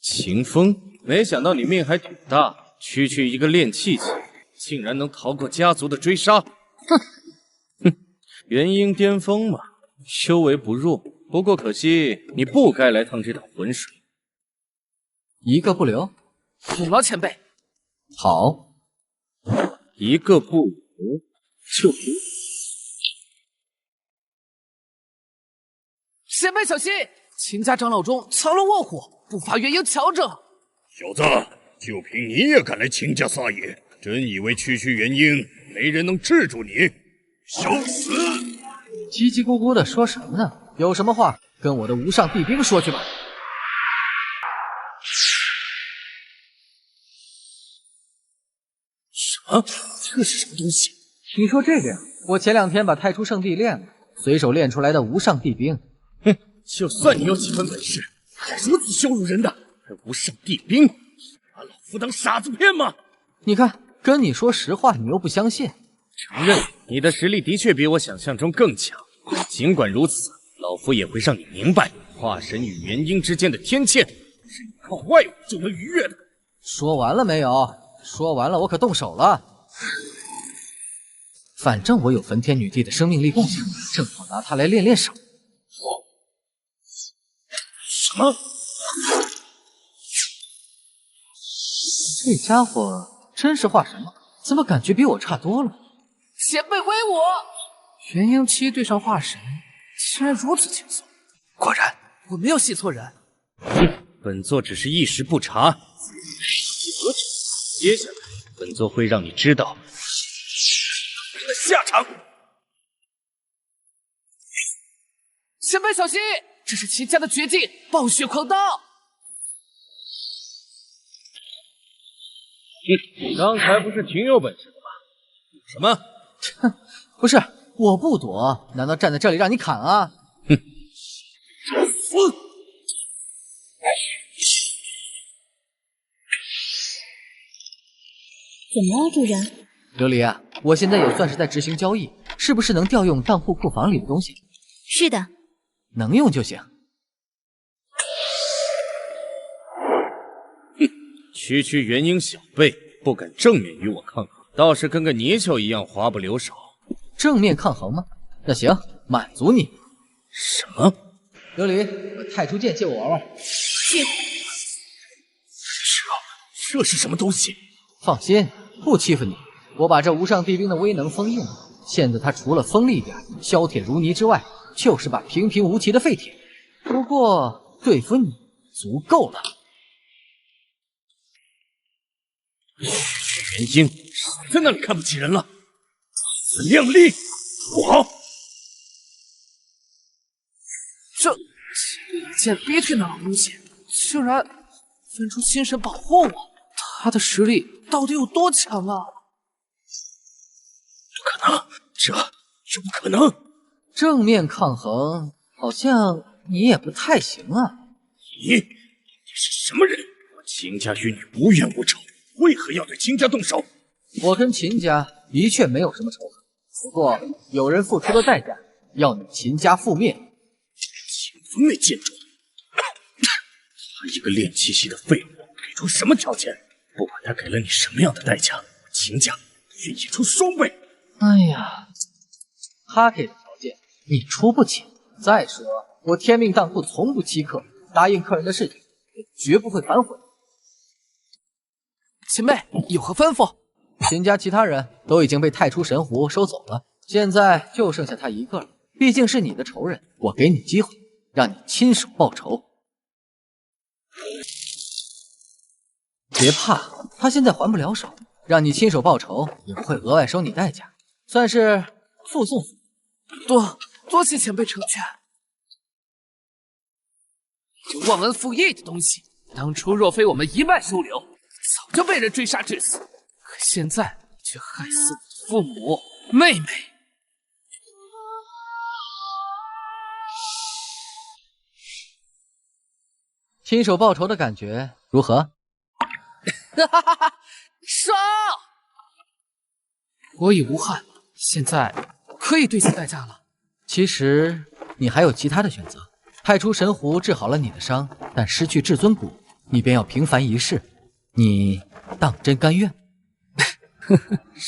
秦风，没想到你命还挺大，区区一个炼气期，竟然能逃过家族的追杀。哼，元婴巅峰嘛，修为不弱，不过可惜你不该来趟这趟浑水，一个不留。有劳前辈。好，一个不留就不。前辈小心，秦家长老中藏龙卧虎，不乏元婴强者。小子，就凭你也敢来秦家撒野，真以为区区元婴没人能制住你？受死！叽叽咕咕的说什么呢？有什么话跟我的无上帝兵说去吧。这是什么东西？你说这个呀？我前2天把太初圣地练了，随手练出来的无上帝兵。哼，就算你有几分本事，还如此羞辱人的，还无上帝兵，把老夫当傻子骗吗？你看，跟你说实话，你又不相信。承认你的实力的确比我想象中更强，尽管如此，老夫也会让你明白，化神与元婴之间的天堑，是你靠外物就能逾越的。说完了没有？说完了，我可动手了。反正我有焚天女帝的生命力共享，正好拿它来练练手。什么？这家伙真是化神吗？怎么感觉比我差多了？前辈威我！元婴期对上化神，竟然如此轻松。果然，我没有戏错人。本座只是一时不察，接下来本座会让你知道你的下场。前辈小心，这是秦家的绝技暴血狂刀。刚才不是挺有本事的吗？什么？哼，不是，我不躲，难道站在这里让你砍啊？哼，死！怎么了，主人？琉璃啊，我现在也算是在执行交易，是不是能调用当铺库房里的东西？是的，能用就行。哼，区区元婴小辈不敢正面与我抗衡，倒是跟个泥鳅一样滑不留手。正面抗衡吗？那行，满足你。什么？琉璃，把太初剑借我玩玩。是。这是什么东西？放心，不欺负你。我把这无上帝兵的威能封印了，现在他除了锋利点、削铁如泥之外，就是把平平无奇的废铁。不过对付你足够了。元婴，少在那里看不起人了，自量力！不好！这一件逼退那老东西，竟然分出心神保护我，他的实力到底有多强啊？不可能，这不可能！正面抗衡，好像你也不太行啊。你是什么人？我秦家与你无冤无仇，为何要对秦家动手？我跟秦家的确没有什么仇恨，不过有人付出了代价，要你秦家覆灭。秦风那贱种，他一个炼气系的废物，给出什么条件？不管他给了你什么样的代价，秦家愿意出双倍。哎呀，他给的条件你出不起。再说我天命当铺从不欺客，答应客人的事情也绝不会反悔。前辈有何吩咐？秦家其他人都已经被太初神狐收走了，现在就剩下他一个了。毕竟是你的仇人，我给你机会，让你亲手报仇。别怕，他现在还不了手，让你亲手报仇，也不会额外收你代价，算是附送。多谢前辈成全。这忘恩负义的东西，当初若非我们一脉收留，早就被人追杀致死。可现在却害死我的父母、妹妹。亲手报仇的感觉如何？哈哈哈哈！杀！我已无憾，现在可以兑现代价了。其实你还有其他的选择。派出神狐治好了你的伤，但失去至尊骨，你便要平凡一世。你当真甘愿？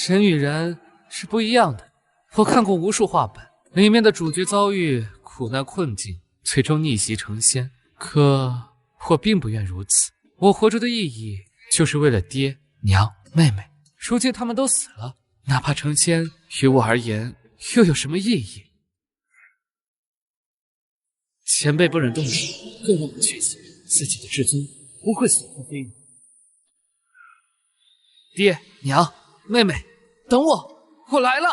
人与人是不一样的。我看过无数画本，里面的主角遭遇苦难困境，最终逆袭成仙。可我并不愿如此。我活着的意义，就是为了爹、娘、妹妹。如今他们都死了，哪怕成仙，于我而言又有什么意义？前辈不忍动手，更让我确信自己的至尊不会所向非议。爹、娘、妹妹，等我，我来了。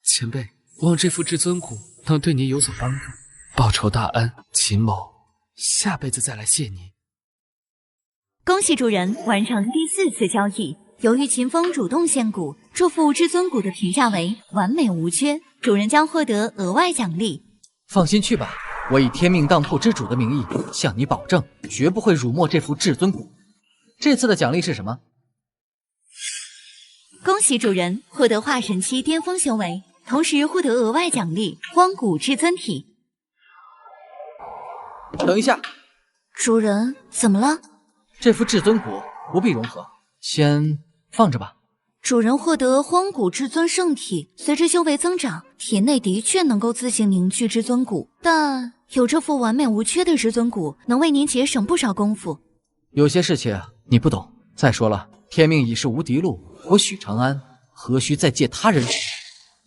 前辈，望这副至尊骨能对您有所帮助，报仇大恩，秦某下辈子再来谢您。恭喜主人完成第4次交易。由于秦风主动献骨，这副至尊骨的评价为完美无缺，主人将获得额外奖励。放心去吧，我以天命当铺之主的名义向你保证，绝不会辱没这副至尊骨。这次的奖励是什么？恭喜主人获得化神期巅峰修为，同时获得额外奖励荒古至尊体。等一下，主人怎么了？这副至尊骨不必融合，先放着吧。主人获得荒古至尊圣体，随着修为增长，体内的确能够自行凝聚至尊骨，但有这副完美无缺的至尊骨，能为您节省不少功夫。有些事情你不懂。再说了，天命已是无敌路，我许长安何须再借他人之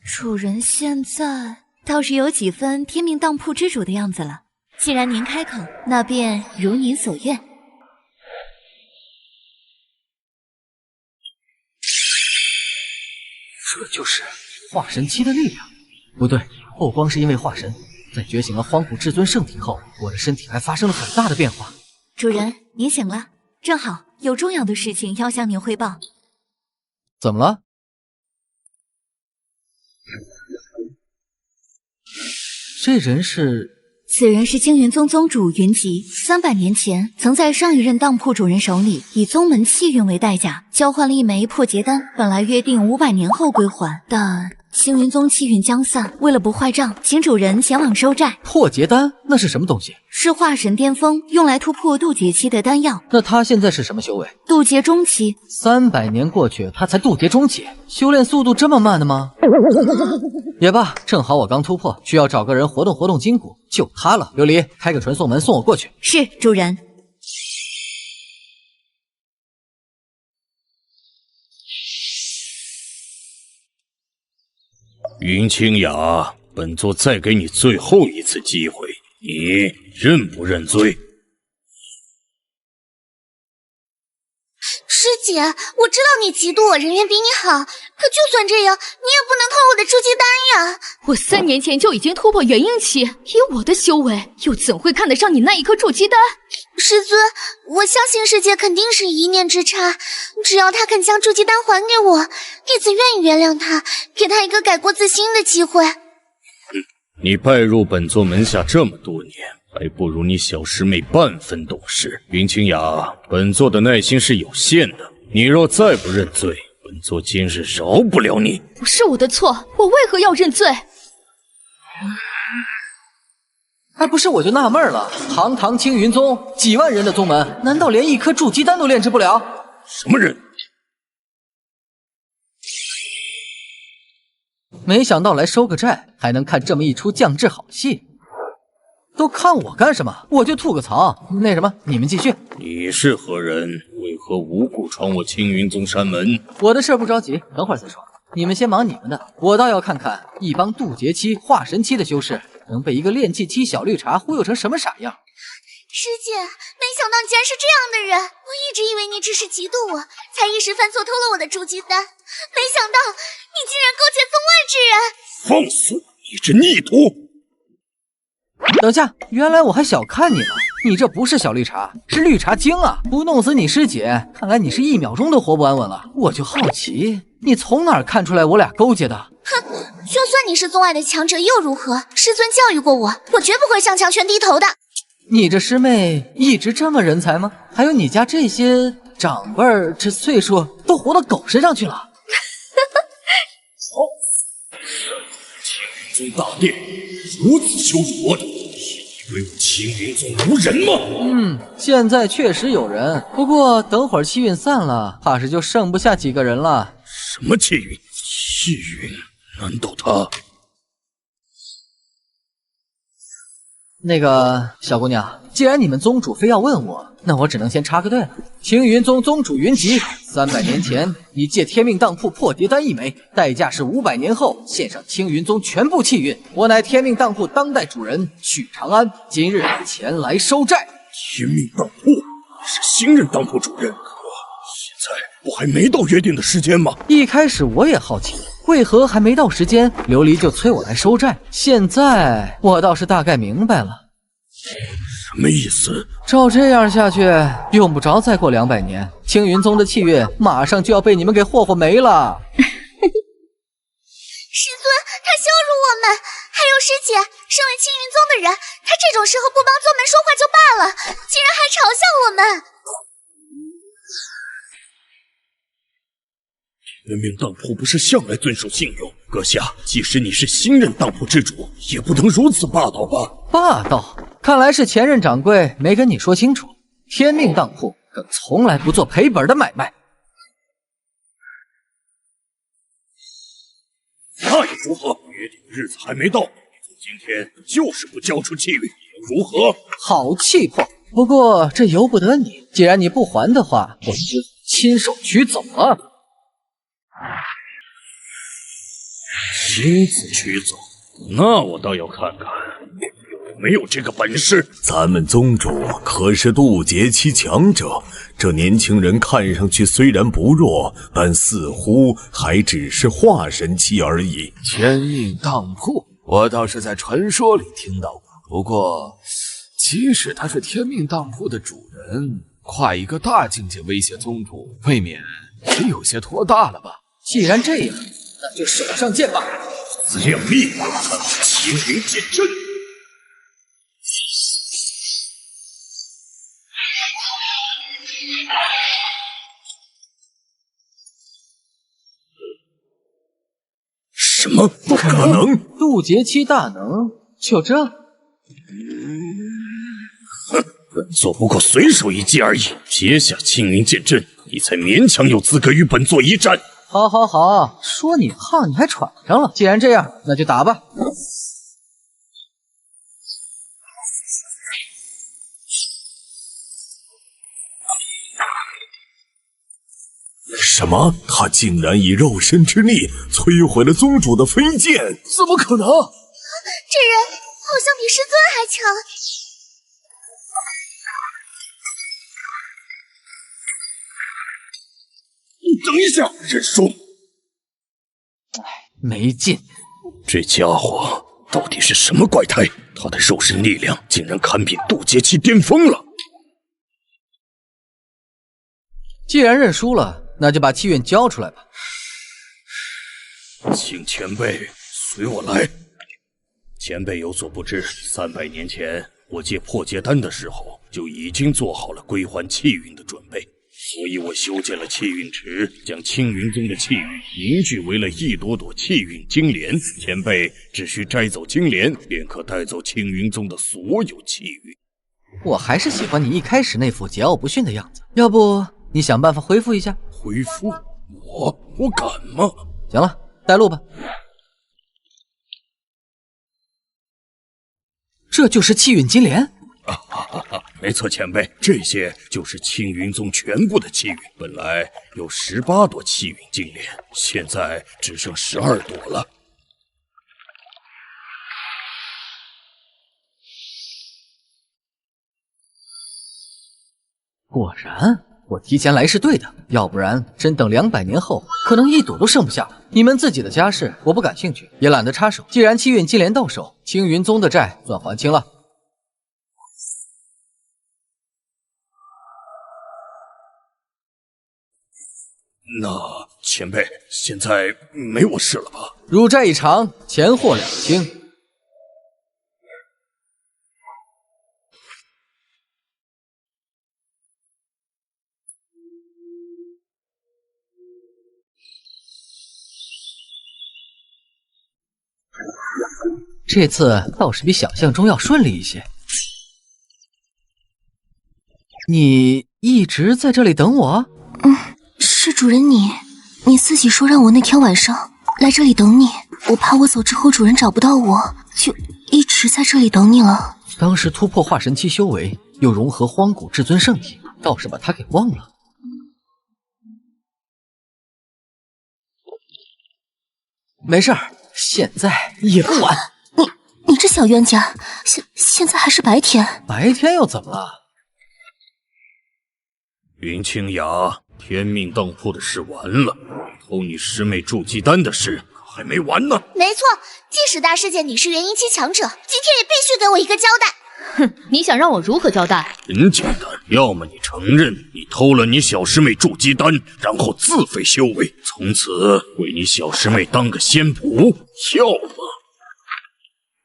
手？主人现在倒是有几分天命当铺之主的样子了。既然您开口，那便如您所愿。这就是化神期的力量。不对，不光是因为化神，在觉醒了荒古至尊圣体后，我的身体还发生了很大的变化。主人，您醒了，正好有重要的事情要向您汇报。怎么了？这人是？此人是青云宗宗主云集，300年前曾在上一任当铺主人手里以宗门气运为代价交换了一枚破劫丹，本来约定500年后归还，但青云宗气运将散，为了不坏账，请主人前往收债。破劫丹那是什么东西？是化神巅峰用来突破渡劫期的丹药。那他现在是什么修为？渡劫中期。300年过去，他才渡劫中期，修炼速度这么慢的吗？也罢，正好我刚突破，需要找个人活动活动筋骨，就他了。琉璃，开个传送门送我过去。是，主人。云清雅，本座再给你最后一次机会，你认不认罪？师姐，我知道你嫉妒我人缘比你好，可就算这样，你也不能靠我的筑基丹呀！我3年前就已经突破元婴期，以我的修为，又怎会看得上你那一颗筑基丹？师尊，我相信师姐肯定是一念之差，只要她肯将筑基丹还给我，弟子愿意原谅她，给她一个改过自新的机会。你拜入本座门下这么多年，还不如你小师妹半分懂事。云清雅，本座的耐心是有限的，你若再不认罪，本座今日饶不了你。不是我的错，我为何要认罪？还不是我就纳闷了，堂堂青云宗几万人的宗门，难道连一颗筑基丹都炼制不了？什么人？没想到来收个债，还能看这么一出降智好戏。都看我干什么？我就吐个槽。那什么，你们继续。你是何人？为何无故闯我青云宗山门？我的事不着急，等会儿再说。你们先忙你们的，我倒要看看一帮渡劫期、化神期的修士能被一个炼气期小绿茶忽悠成什么傻样。师姐，没想到你竟然是这样的人，我一直以为你只是嫉妒我，才一时犯错偷了我的筑基丹，没想到你竟然勾结宗外之人。放肆！你这逆徒！等下，原来我还小看你了，你这不是小绿茶，是绿茶精啊！不弄死你师姐，看来你是1秒钟都活不安稳了。我就好奇，你从哪儿看出来我俩勾结的？哼，就算你是宗外的强者又如何？师尊教育过我，我绝不会向强权低头的。你这师妹一直这么人才吗？还有你家这些长辈儿，这岁数都活到狗身上去了。青云宗大殿如此羞辱我等，以为我青云宗无人吗？现在确实有人，不过等会儿气运散了，怕是就剩不下几个人了。什么气运？气运？难道他？那个小姑娘，既然你们宗主非要问我，那我只能先插个队了。青云宗宗主云集，300年前你借天命当铺破蝶丹1枚，代价是500年后献上青云宗全部气运。我乃天命当铺当代主人许长安，今日前来收债。天命当铺，你是新任当铺主任，可现在不还没到约定的时间吗？一开始我也好奇，为何还没到时间，琉璃就催我来收债？现在我倒是大概明白了。什么意思？照这样下去，用不着再过200年，青云宗的气运马上就要被你们给霍霍没了。师尊，他羞辱我们，还有师姐，身为青云宗的人，他这种时候不帮宗门说话就罢了，竟然还嘲笑我们。天命当铺不是向来遵守信用？阁下，即使你是新任当铺之主，也不能如此霸道吧？霸道？看来是前任掌柜没跟你说清楚，天命当铺可从来不做赔本的买卖。那又如何？约定的日子还没到，今天就是不交出气运，又如何？好气魄！不过这由不得你，既然你不还的话，我就亲手取走了。亲自取走？那我倒要看看有没有这个本事。咱们宗主可是渡劫期强者，这年轻人看上去虽然不弱，但似乎还只是化神期而已。天命当铺，我倒是在传说里听到过。不过，即使他是天命当铺的主人，跨一个大境界威胁宗主，未免也有些拖大了吧？既然这样，那就手上剑吧。亮力，青云剑阵。什么？不可能！渡劫期大能，就这？本座不过随手一击而已，接下青云剑阵，你才勉强有资格与本座一战。好，好，好，说你胖你还喘上了。既然这样，那就打吧。什么？他竟然以肉身之力摧毁了宗主的飞剑？怎么可能？这人好像比师尊还强。等一下，认输。没劲，这家伙到底是什么怪胎？他的肉身力量竟然堪比渡劫期巅峰了。既然认输了，那就把气运交出来吧。请前辈随我来。前辈有所不知，300年前我借破劫丹的时候，就已经做好了归还气运的准备。所以我修建了气运池，将青云宗的气运凝聚为了一朵朵气运金莲。前辈只需摘走金莲，便可带走青云宗的所有气运。我还是喜欢你一开始那副桀骜不驯的样子，要不你想办法恢复一下？恢复？我敢吗？行了，带路吧。这就是气运金莲。没错，前辈，这些就是青云宗全部的气运。本来有18朵气运金莲，现在只剩12朵了。果然，我提前来是对的，要不然真等200年后，可能一朵都剩不下了。你们自己的家事我不感兴趣，也懒得插手。既然7运金莲到手，青云宗的债算还清了。那前辈现在没我事了吧？汝债已偿，钱货两清。这次倒是比想象中要顺利一些。你一直在这里等我？是主人你自己说让我那天晚上来这里等你，我怕我走之后主人找不到我，就一直在这里等你了。当时突破化神期修为，又融合荒古至尊圣体，倒是把他给忘了。没事儿，现在也不晚。你这小冤家，现在还是白天。白天又怎么了？云清雅，天命当铺的事完了，偷你师妹筑基丹的事还没完呢。没错，即使大事件你是元婴期强者，今天也必须给我一个交代。哼，你想让我如何交代？很简单，要么你承认你偷了你小师妹筑基丹，然后自废修为，从此为你小师妹当个仙仆；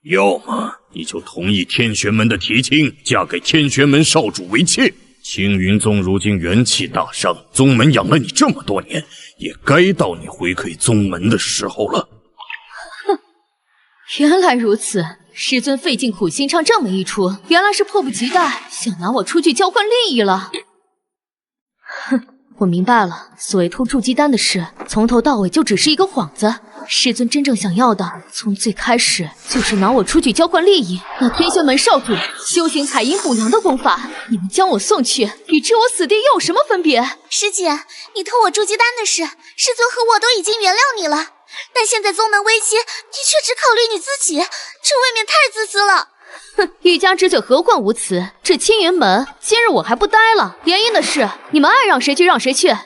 要么你就同意天玄门的提亲，嫁给天玄门少主为妾。青云宗如今元气大伤，宗门养了你这么多年，也该到你回馈宗门的时候了。哼，原来如此。师尊费尽苦心唱这么一出，原来是迫不及待想拿我出去交换利益了。哼，我明白了，所谓偷筑基丹的事，从头到尾就只是一个幌子。师尊真正想要的，从最开始就是拿我出去交换利益。那天玄门少主修行采阴补阳的功法，你们将我送去，与置我死地又有什么分别？师姐，你偷我筑基丹的事，师尊和我都已经原谅你了。但现在宗门危机，你却只考虑你自己，这未免太自私了。哼，欲加之罪，何患无辞？这青云门，今日我还不待了。联姻的事，你们爱让谁去让谁去。好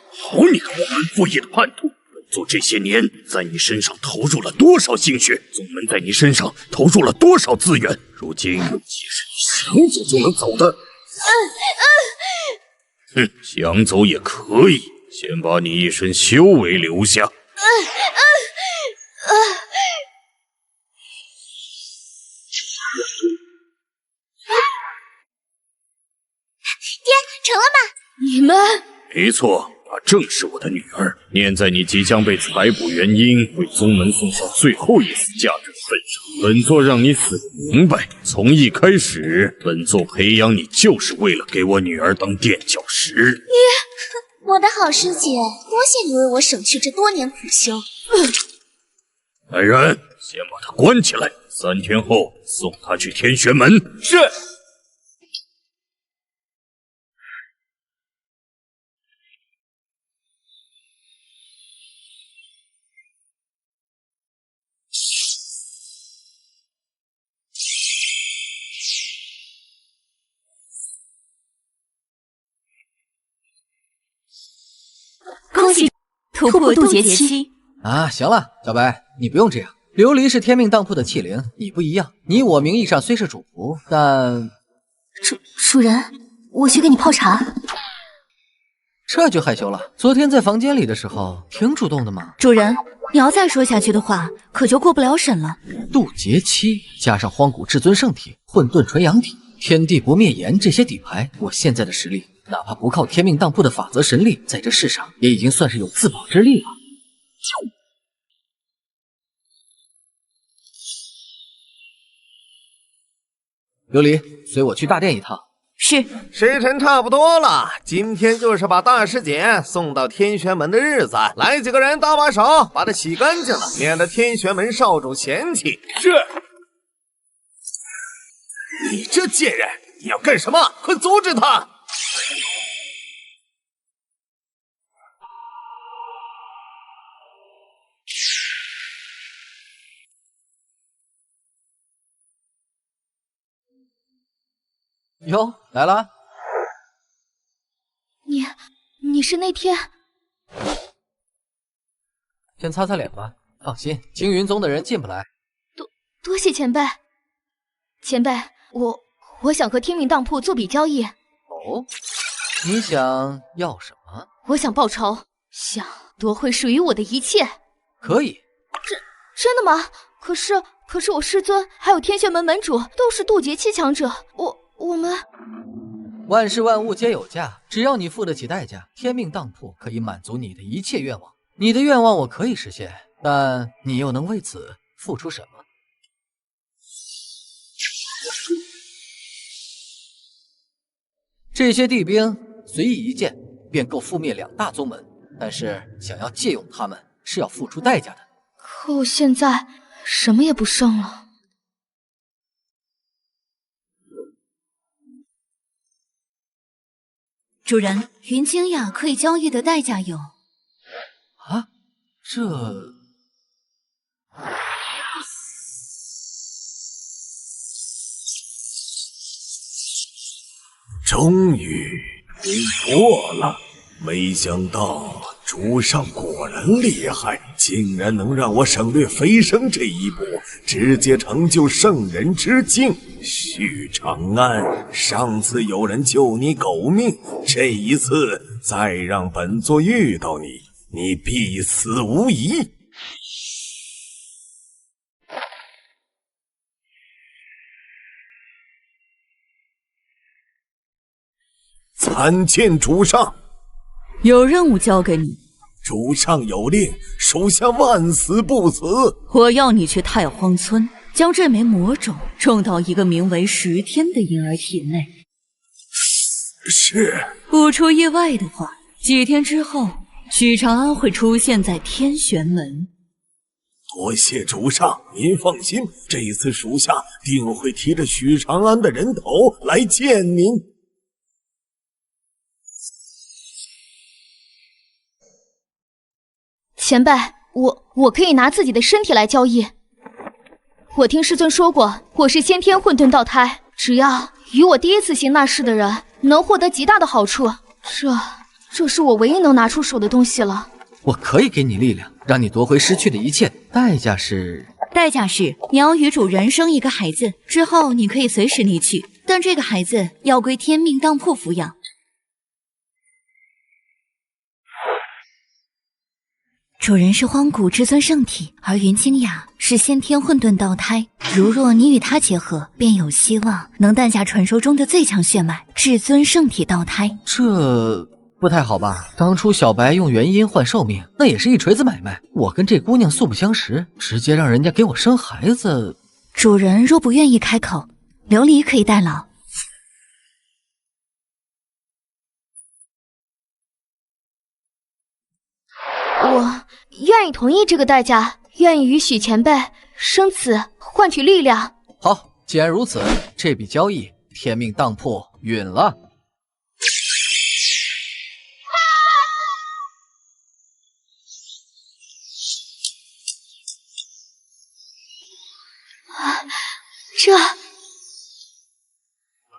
你个忘恩负义的叛徒！本座这些年在你身上投入了多少心血，宗门在你身上投入了多少资源，如今岂是你想走就能走的？哼，想走也可以，先把你一身修为留下。爹，成了吧？你们没错，她正是我的女儿。念在你即将被采补元婴，为宗门送上最后一丝价值的份上，本座让你死明白。从一开始，本座培养你就是为了给我女儿当垫脚石。我的好师姐，多谢你为我省去这多年苦修。来人，先把她关起来，3天后送她去天玄门。是。恭喜突破渡劫期啊！行了，小白，你不用这样。琉璃是天命当铺的器灵，你不一样。你我名义上虽是主仆，但主人，我去给你泡茶。这就害羞了？昨天在房间里的时候挺主动的嘛。主人，你要再说下去的话，可就过不了审了。渡劫期加上荒古至尊圣体、混沌纯阳体、天地不灭炎这些底牌，我现在的实力，哪怕不靠天命当铺的法则神力，在这世上也已经算是有自保之力了。琉璃，随我去大殿一趟。是。时辰差不多了，今天就是把大师姐送到天玄门的日子。来几个人搭把手，把她洗干净了，免得天玄门少主嫌弃。是。你这贱人，你要干什么？快阻止他！哟，来了。你是那天……先擦擦脸吧。放心，青云宗的人进不来。多谢前辈。前辈，我想和天命当铺做笔交易。哦，你想要什么？我想报仇，想夺回属于我的一切。可以。真的吗？可是我师尊还有天玄门门主都是渡劫期强者，我们……万事万物皆有价，只要你付得起代价，天命当铺可以满足你的一切愿望。你的愿望我可以实现，但你又能为此付出什么？这些地兵随意一剑便够覆灭2大宗门，但是想要借用他们是要付出代价的。可我现在什么也不剩了。主人，云清雅可以交易的代价有……啊，这……终于你破了，没想到主上果然厉害，竟然能让我省略飞升这一步，直接成就圣人之境。许长安，上次有人救你狗命，这一次再让本座遇到你，你必死无疑。参见主上。有任务交给你。主上有令，属下万死不辞。我要你去太荒村，将这枚魔种种到一个名为10天的婴儿体内。是。不出意外的话，几天之后，许长安会出现在天玄门。多谢主上，您放心，这一次属下定会提着许长安的人头来见您。前辈，我可以拿自己的身体来交易。我听师尊说过，我是先天混沌道胎，只要与我第一次行那事的人，能获得极大的好处。这是我唯一能拿出手的东西了。我可以给你力量，让你夺回失去的一切，代价是你要与主人生一个孩子，之后你可以随时离去，但这个孩子要归天命当铺抚养。主人是荒古至尊圣体，而云清雅是先天混沌道胎。如若你与他结合，便有希望能诞下传说中的最强血脉至尊圣体道胎。这不太好吧？当初小白用元婴换寿命，那也是一锤子买卖。我跟这姑娘素不相识，直接让人家给我生孩子。主人若不愿意开口，琉璃可以代劳。我愿意同意这个代价，愿意与许前辈生子换取力量。好，既然如此，这笔交易天命当铺允了。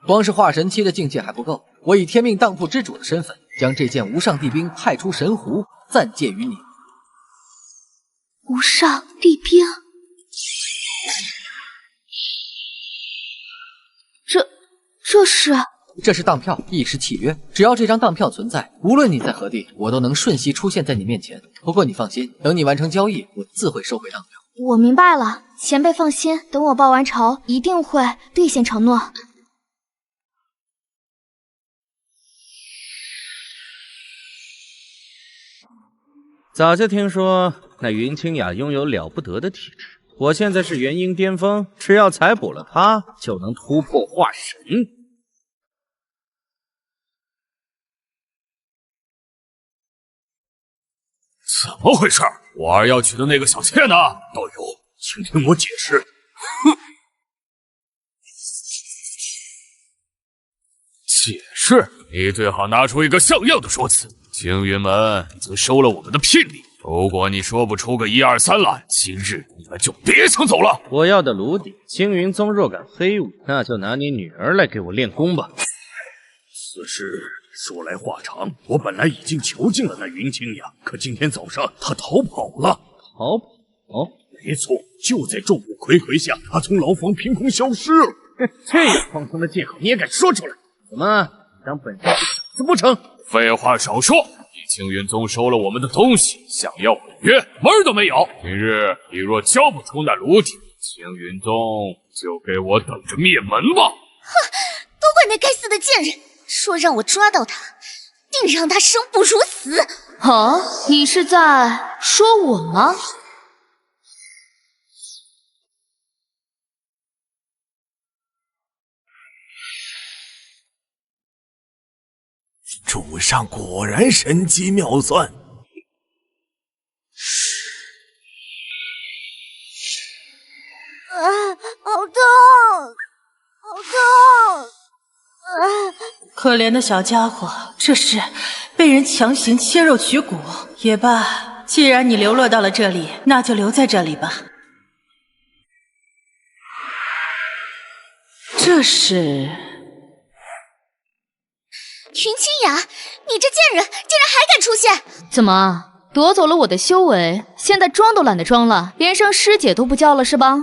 光是化神期的境界还不够，我以天命当铺之主的身份，将这件无上帝兵派出神湖，暂借于你。无上帝兵，这是当票，亦是契约。只要这张当票存在，无论你在何地，我都能瞬息出现在你面前。不过你放心，等你完成交易，我自会收回当票。我明白了，前辈放心，等我报完仇，一定会兑现承诺。早就听说那云清雅拥有了不得的体质，我现在是元婴巅峰，只要采补了她，就能突破化神。怎么回事？我儿要娶的那个小妾呢？道友，请听我解释。哼！解释？你最好拿出一个像样的说辞。青云门则收了我们的聘礼，如果你说不出个1、2、3来，今日你们就别想走了。我要的炉底，青云宗若敢非议，那就拿你女儿来给我练功吧。此事说来话长，我本来已经囚禁了那云清雅，可今天早上他逃跑了。逃跑？没错，就在众目睽睽下，他从牢房凭空消失了。这样荒唐的借口你也敢说出来？怎么，当本少是傻子不成？废话少说，你青云宗收了我们的东西，想要违约，门儿都没有。今日你若交不出那炉鼎，青云宗就给我等着灭门吧！哼，都怪那该死的贱人，说让我抓到他，定让他生不如死。啊，你是在说我吗？主上果然神机妙算。好痛，好痛！可怜的小家伙，这是被人强行切肉取骨也罢。既然你流落到了这里，那就留在这里吧。这是云清雅，你这贱人竟然还敢出现！怎么夺走了我的修为，现在装都懒得装了，连声师姐都不叫了是吧？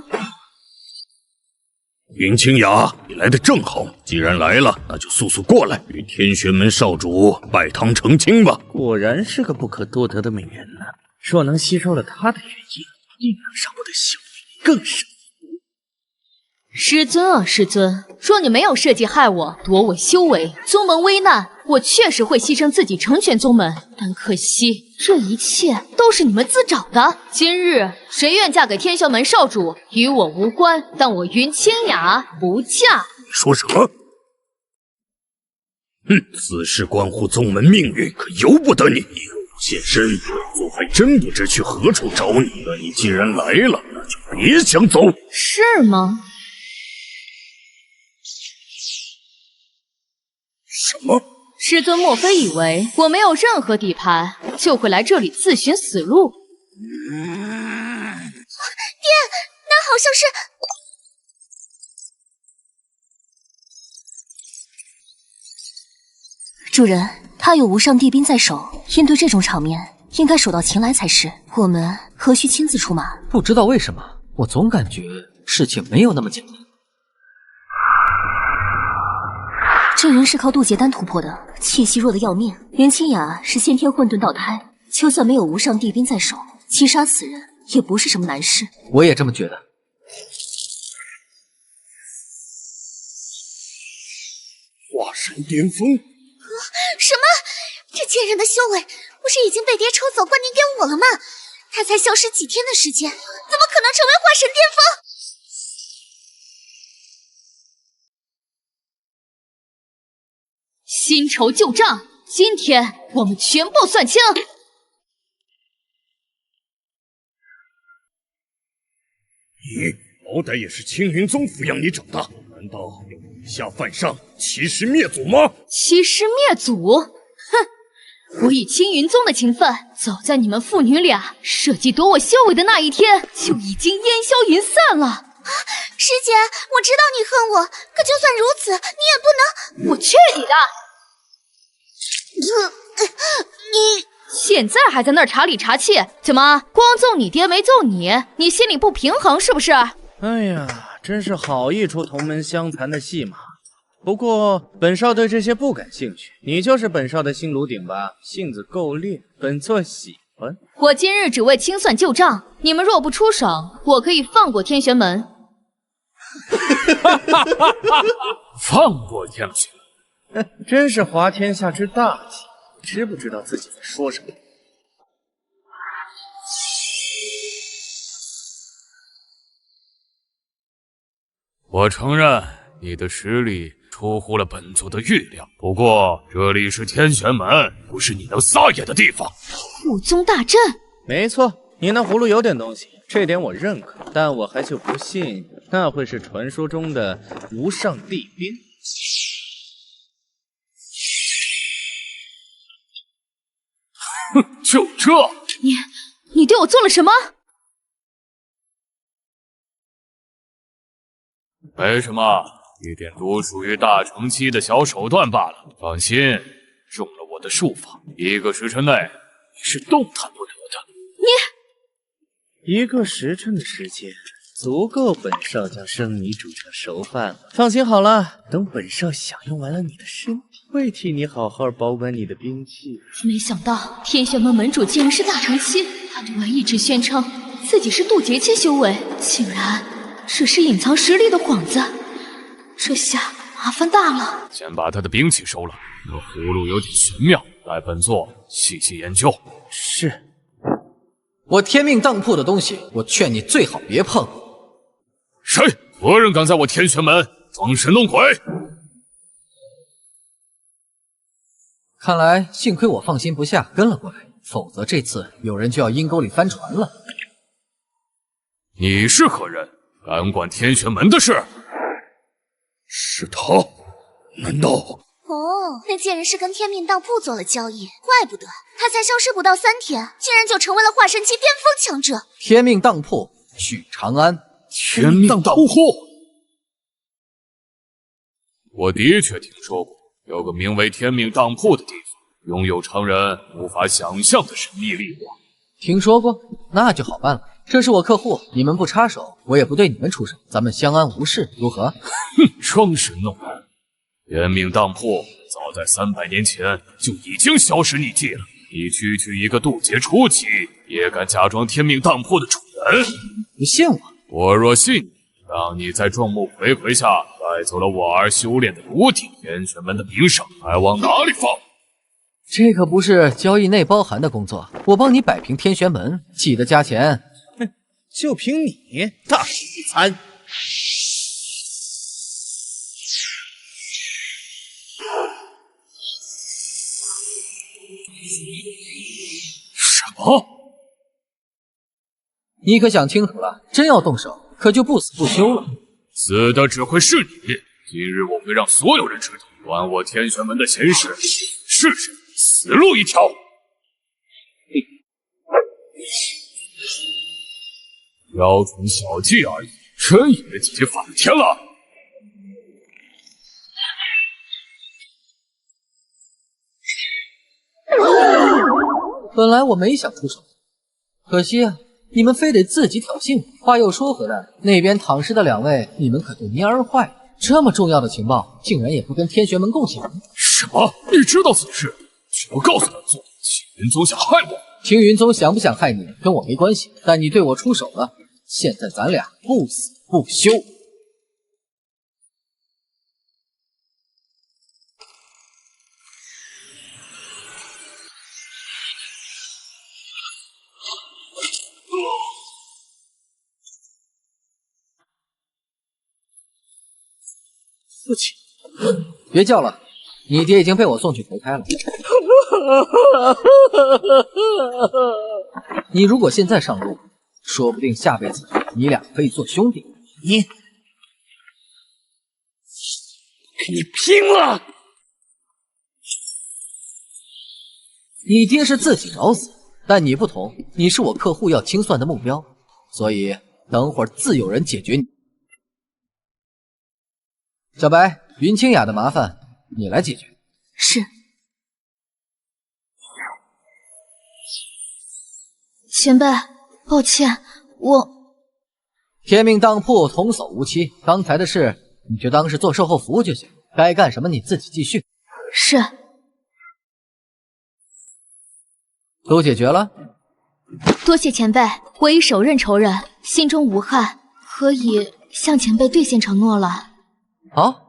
云清雅，你来的正好，既然来了，那就速速过来，与天玄门少主拜堂成亲吧。果然是个不可多得的美人呢。若能吸收了她的元婴，定能让我的修为更上。师尊啊，师尊，若你没有设计害我，夺我修为，宗门危难，我确实会牺牲自己成全宗门。但可惜，这一切都是你们自找的。今日谁愿嫁给天玄门少主，与我无关，但我云清雅不嫁。你说什么？此事关乎宗门命运，可由不得你。现身，本座还真不知去何处找你。那你既然来了，那就别想走。是吗？什么？师尊莫非以为我没有任何底牌，就会来这里自寻死路？爹，那好像是……主人，他有无上帝兵在手，应对这种场面，应该手到擒来才是。我们何须亲自出马？不知道为什么，我总感觉事情没有那么简单。这人是靠渡劫丹突破的，气息弱得要命。云清雅是先天混沌道胎，就算没有无上帝兵在手，击杀此人也不是什么难事。我也这么觉得。化神巅峰？什么？这贱人的修为不是已经被爹抽走灌念给我了吗？他才消失几天的时间，怎么可能成为化神巅峰？新仇旧账，今天我们全部算清。你好歹也是青云宗抚养你长大，难道要以下犯上，欺师灭祖吗？欺师灭祖？哼！我与青云宗的情分，早在你们父女俩设计夺我修为的那一天就已经烟消云散了。师姐，我知道你恨我，可就算如此，你也不能……我去你的！你现在还在那儿查理查气？怎么光揍你爹没揍你？你心里不平衡是不是？哎呀，真是好一出同门相残的戏码。不过本少对这些不感兴趣，你就是本少的新炉鼎吧？性子够烈，本座喜欢。我今日只为清算旧账，你们若不出手，我可以放过天玄门。放过天玄门？真是滑天下之大忌，知不知道自己在说什么？我承认你的实力出乎了本座的预料，不过这里是天玄门，不是你能撒野的地方。武宗大阵，没错，你那葫芦有点东西，这点我认可，但我还就不信那会是传说中的无上帝兵。哼，就这？你对我做了什么？没什么，一点独属于大乘期的小手段罢了。放心，中了我的术法，1个时辰内你是动弹不得的。1个时辰的时间，足够本少将生米煮成熟饭了。放心好了，等本少享用完了你的身体，会替你好好保管你的兵器。没想到天玄门门主竟然是大长期，他对外一直宣称自己是渡劫期修为，竟然只是隐藏实力的幌子，这下麻烦大了。先把他的兵器收了，那葫芦有点玄妙，待本座细细研究。是。我天命当铺的东西，我劝你最好别碰。谁？何人敢在我天玄门装神弄鬼？看来幸亏我放心不下跟了过来，否则这次有人就要阴沟里翻船了。你是何人？敢管天玄门的事？是他？难道？哦，那贱人是跟天命当铺做了交易，怪不得他才消失不到3天，竟然就成为了化神期巅峰强者。天命当铺，许长安。天命当铺，我的确听说过，有个名为天命当铺的地方，拥有常人无法想象的神秘力量。听说过，那就好办了。这是我客户，你们不插手，我也不对你们出手，咱们相安无事，如何？哼，装神弄鬼！天命当铺早在300年前就已经消失匿迹了。你区区一个渡劫初期，也敢假装天命当铺的主人？不信我？我若信你，让你在众目睽睽下带走了我儿修炼的炉鼎，天玄门的名声还往哪里放？这可不是交易内包含的工作，我帮你摆平天玄门，记得加钱。哼，就凭你，大吃一餐。什么？你可想清楚了，真要动手，可就不死不休了。死的只会是你。今日我会让所有人知道，管我天玄门的闲事，是谁死路一条。雕虫小技而已，真以为自己反天了？本来我没想出手，可惜啊，你们非得自己挑衅我。话又说回来，那边躺尸的2位，你们可对蔫儿坏了。这么重要的情报，竟然也不跟天玄门共享。什么？你知道此事，却不告诉本座？青云宗想害我？青云宗想不想害你，跟我没关系。但你对我出手了，现在咱俩不死不休。父亲，别叫了，你爹已经被我送去投胎了。你如果现在上路，说不定下辈子你俩可以做兄弟。你，跟你拼了！你爹是自己找死，但你不同，你是我客户要清算的目标，所以等会儿自有人解决你。小白，云清雅的麻烦你来解决。是。前辈，抱歉，我天命当铺童叟无欺，刚才的事你就当是做售后服务就行，该干什么你自己继续。是。都解决了？多谢前辈，我已手刃仇人，心中无憾，可以向前辈兑现承诺了。好。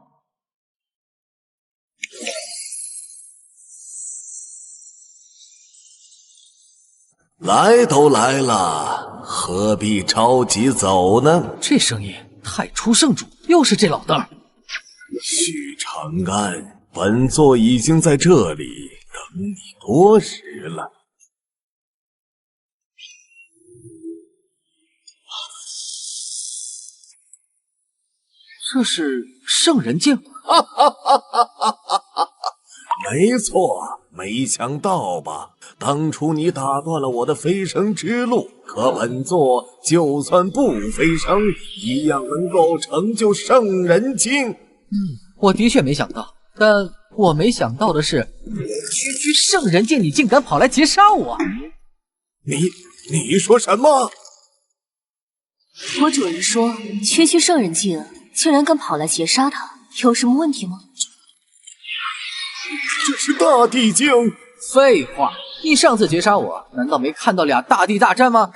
来都来了，何必着急走呢？这声音太初圣主，又是这老道。许长安，本座已经在这里等你多时了。这是圣人剑法。没错，没想到吧？当初你打断了我的飞升之路，可本座就算不飞升，一样能够成就圣人境。我的确没想到，但我没想到的是，区区圣人境，你竟敢跑来劫杀我！你说什么？我主人说，区区圣人境竟然敢跑来劫杀他，有什么问题吗？这是大地境。废话，你上次劫杀我，难道没看到俩大地大战吗？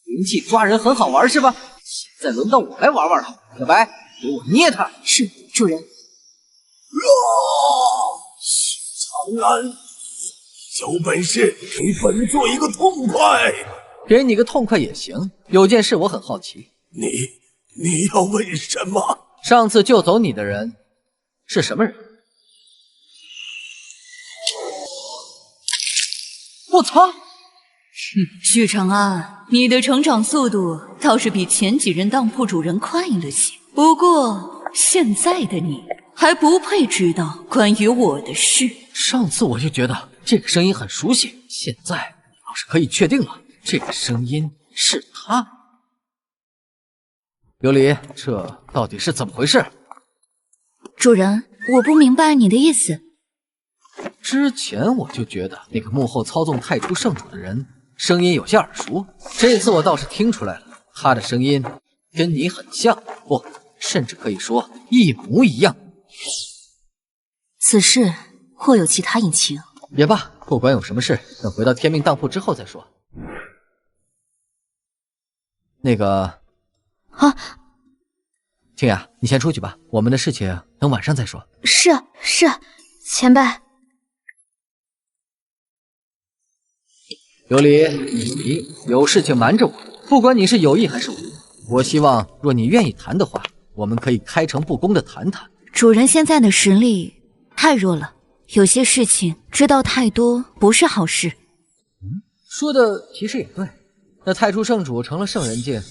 灵气抓人很好玩是吧？现在轮到我来玩玩了，小白，给我捏他！是，主人。许长安，有本事给本座一个痛快！给你个痛快也行。有件事我很好奇，你要问什么？上次救走你的人是什么人？我操！许长安，你的成长速度倒是比前几任当铺主人快了些。不过现在的你还不配知道关于我的事。上次我就觉得这个声音很熟悉，现在倒是可以确定了，这个声音是他。琉璃，这到底是怎么回事？主人，我不明白你的意思。之前我就觉得那个幕后操纵太初圣主的人声音有些耳熟，这次我倒是听出来了，他的声音跟你很像，不，甚至可以说一模一样。此事或有其他隐情。也罢，不管有什么事，等回到天命当铺之后再说。那个，清雅，你先出去吧，我们的事情等晚上再说。是，前辈。琉璃，你有事情瞒着我，不管你是有意还是无意，我希望若你愿意谈的话，我们可以开诚布公的谈谈。主人现在的实力太弱了，有些事情知道太多不是好事。说的其实也对，那太初圣主成了圣人境，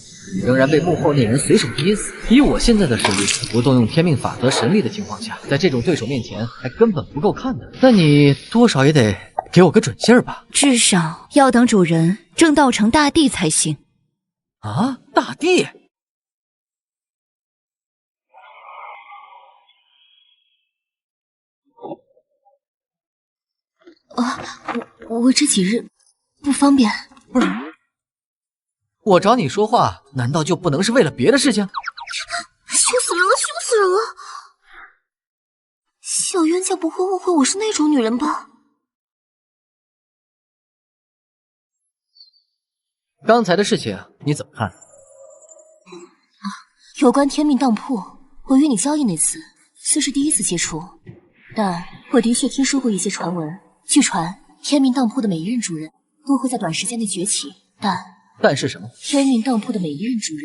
仍然被幕后那人随手捏死。以我现在的实力，不动用天命法则神力的情况下，在这种对手面前还根本不够看的。但你多少也得给我个准信儿吧，至少要等主人正道成大帝才行。啊，大帝？我这几日不方便。不是，我找你说话，难道就不能是为了别的事情？凶死人了，凶死人了！小冤家不会误会我是那种女人吧？刚才的事情你怎么看？有关天命当铺，我与你交易那次虽是第一次接触，但我的确听说过一些传闻。据传，天命当铺的每一任主人都会在短时间内崛起，但是什么？天命当铺的每一任主人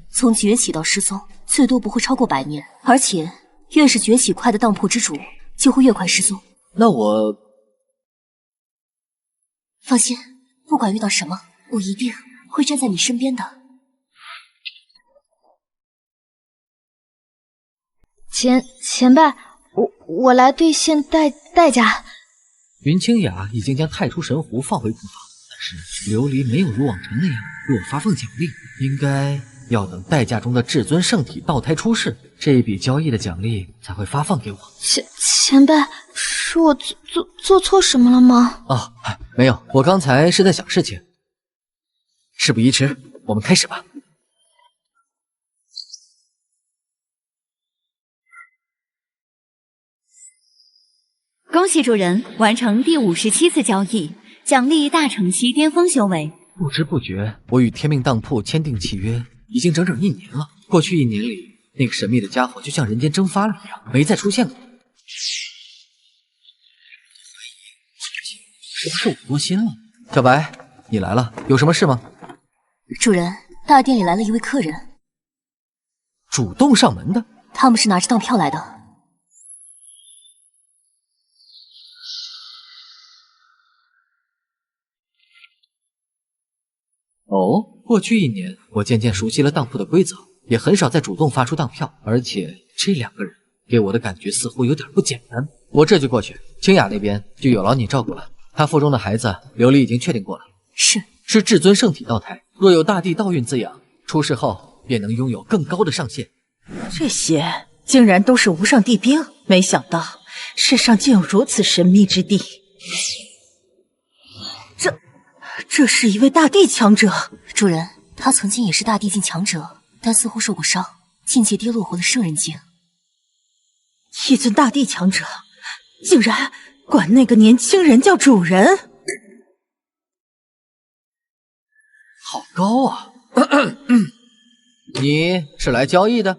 从崛起到失踪，最多不会超过100年，而且越是崛起快的当铺之主，就会越快失踪。那我放心，不管遇到什么，我一定会站在你身边的。前辈，我来兑现代价。云清雅已经将太初神壶放回库房，但是琉璃没有如往常那样给我发放奖励，应该要等代价中的至尊圣体道胎出世，这一笔交易的奖励才会发放给我。前辈，是我做错什么了吗？哦，没有，我刚才是在想事情。事不宜迟，我们开始吧。恭喜主人完成第57次交易，奖励大成期巅峰修为。不知不觉，我与天命当铺签订契约已经整整1年了。过去1年里，那个神秘的家伙就像人间蒸发了一样，没再出现过。是不是我多心了？小白，你来了，有什么事吗？主人，大殿里来了一位客人，主动上门的？他们是拿着当票来的。哦，过去1年，我渐渐熟悉了当铺的规则，也很少再主动发出当票，而且这2个人给我的感觉似乎有点不简单。我这就过去，清雅那边就有劳你照顾了。她腹中的孩子，琉璃已经确定过了，是至尊圣体道胎，若有大地道运滋养，出世后便能拥有更高的上限。这些竟然都是无上帝兵，没想到世上竟有如此神秘之地。这是一位大地强者。主人，他曾经也是大地境强者，但似乎受过伤，境界跌落回了圣人境。一尊大地强者，竟然管那个年轻人叫主人，好高啊！你是来交易的？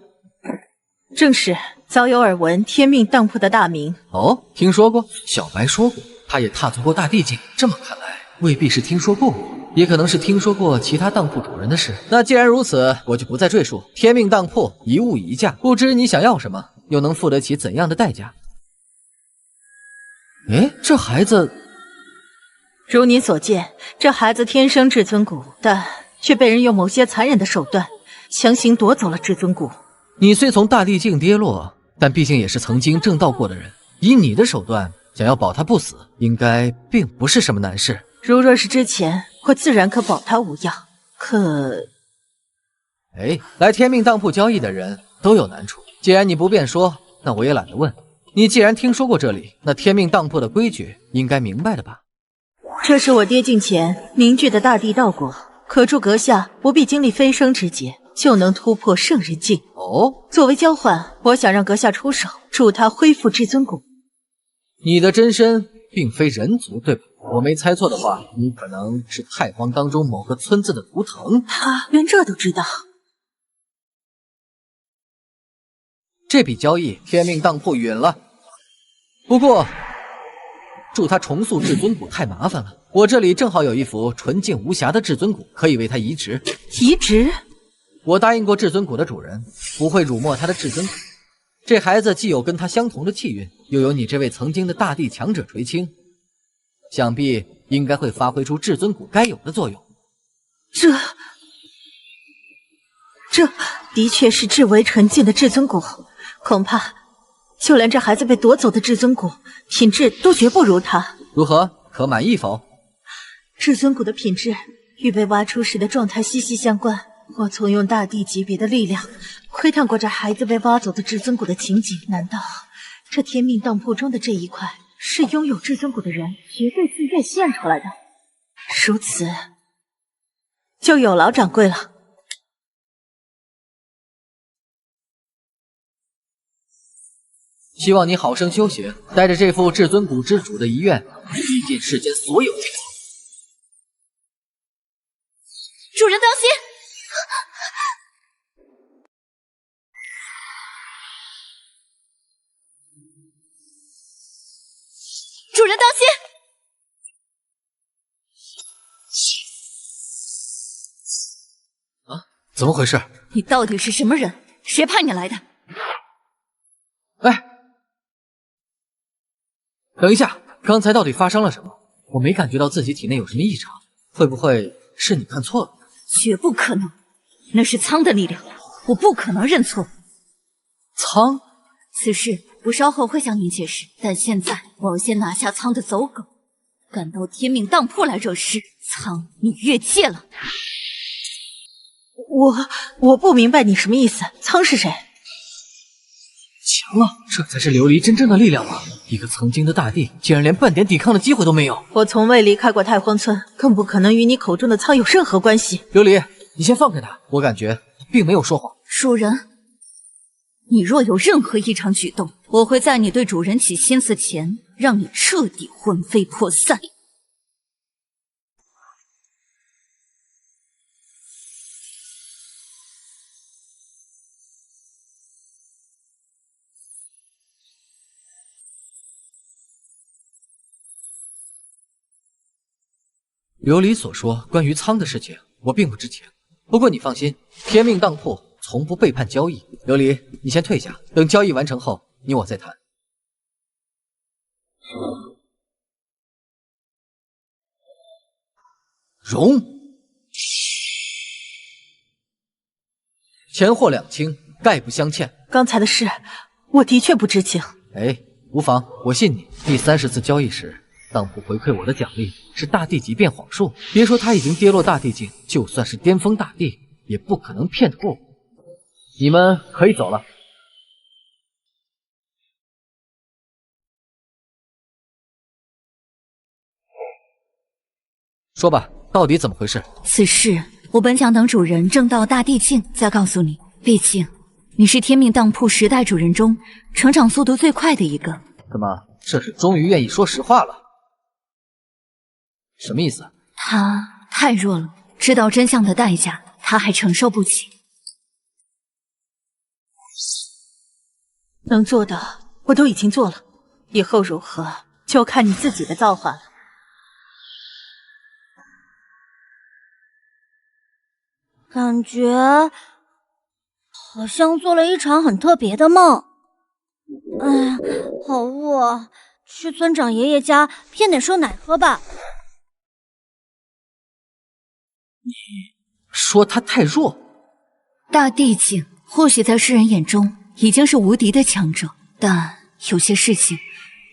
正是，早有耳闻天命当铺的大名。哦，听说过。小白说过，他也踏足过大地境。这么看来，未必是听说过我，也可能是听说过其他当铺主人的事。那既然如此，我就不再赘述。天命当铺一物一价，不知你想要什么，又能付得起怎样的代价？哎，这孩子……如你所见，这孩子天生至尊骨，但却被人用某些残忍的手段强行夺走了至尊骨。你虽从大地境跌落，但毕竟也是曾经正道过的人，以你的手段想要保他不死，应该并不是什么难事。如若是之前，我自然可保他无恙。可……哎，来天命当铺交易的人都有难处，既然你不便说，那我也懒得问。你既然听说过这里，那天命当铺的规矩应该明白的吧？这是我爹境前凝聚的大地道果，可助阁下不必经历飞升之劫，就能突破圣人境。哦，作为交换，我想让阁下出手，助他恢复至尊骨。你的真身并非人族，对吧？我没猜错的话，你可能是太荒当中某个村子的图腾。他连这都知道。这笔交易，天命当铺允了。不过，助他重塑至尊骨太麻烦了。我这里正好有一副纯净无瑕的至尊骨，可以为他移植。移植？我答应过至尊骨的主人，不会辱没他的至尊骨。这孩子既有跟他相同的气运，又有你这位曾经的大地强者垂青，想必应该会发挥出至尊骨该有的作用。这的确是至为纯净的至尊骨，恐怕就连这孩子被夺走的至尊骨品质都绝不如他。如何？可满意否？至尊骨的品质与被挖出时的状态息息相关。我曾用大地级别的力量窥探过这孩子被挖走的至尊骨的情景，难道这天命当铺中的这一块是拥有至尊骨的人绝对自愿献出来的？如此，就有劳掌柜了。希望你好生修行，带着这副至尊骨之主的遗愿，历尽世间所有天草。主人当心！主人当心！啊，怎么回事？你到底是什么人？谁派你来的？哎，等一下，刚才到底发生了什么？我没感觉到自己体内有什么异常，会不会是你看错了？绝不可能，那是苍的力量，我不可能认错。苍？此事我稍后会向您解释，但现在我要先拿下苍的走狗。敢到天命当铺来惹事，苍，你越界了。我不明白你什么意思，苍是谁？强啊，这才是琉璃真正的力量吗？一个曾经的大帝，竟然连半点抵抗的机会都没有。我从未离开过太荒村，更不可能与你口中的苍有任何关系。琉璃，你先放开他，我感觉他并没有说谎。主人，你若有任何异常举动，我会在你对主人起心思前，让你彻底魂飞魄散。琉璃所说关于苍的事情，我并不知情。不过你放心，天命当铺从不背叛交易。琉璃，你先退下，等交易完成后，你我再谈。容，钱货两清，概不相欠。刚才的事，我的确不知情。哎，无妨，我信你。第30次交易时，当铺回馈我的奖励是大地级变谎术。别说他已经跌落大地境，就算是巅峰大帝，也不可能骗得过我。你们可以走了。说吧，到底怎么回事？此事我本想等主人正到大地境再告诉你，毕竟你是天命当铺10代主人中成长速度最快的一个。怎么，这是终于愿意说实话了？什么意思？他太弱了，知道真相的代价他还承受不起。能做的我都已经做了，以后如何就看你自己的造化了。感觉好像做了一场很特别的梦。哎呀，好饿，去村长爷爷家骗点瘦奶喝吧。说他太弱？大地境或许在世人眼中已经是无敌的强者，但有些事情，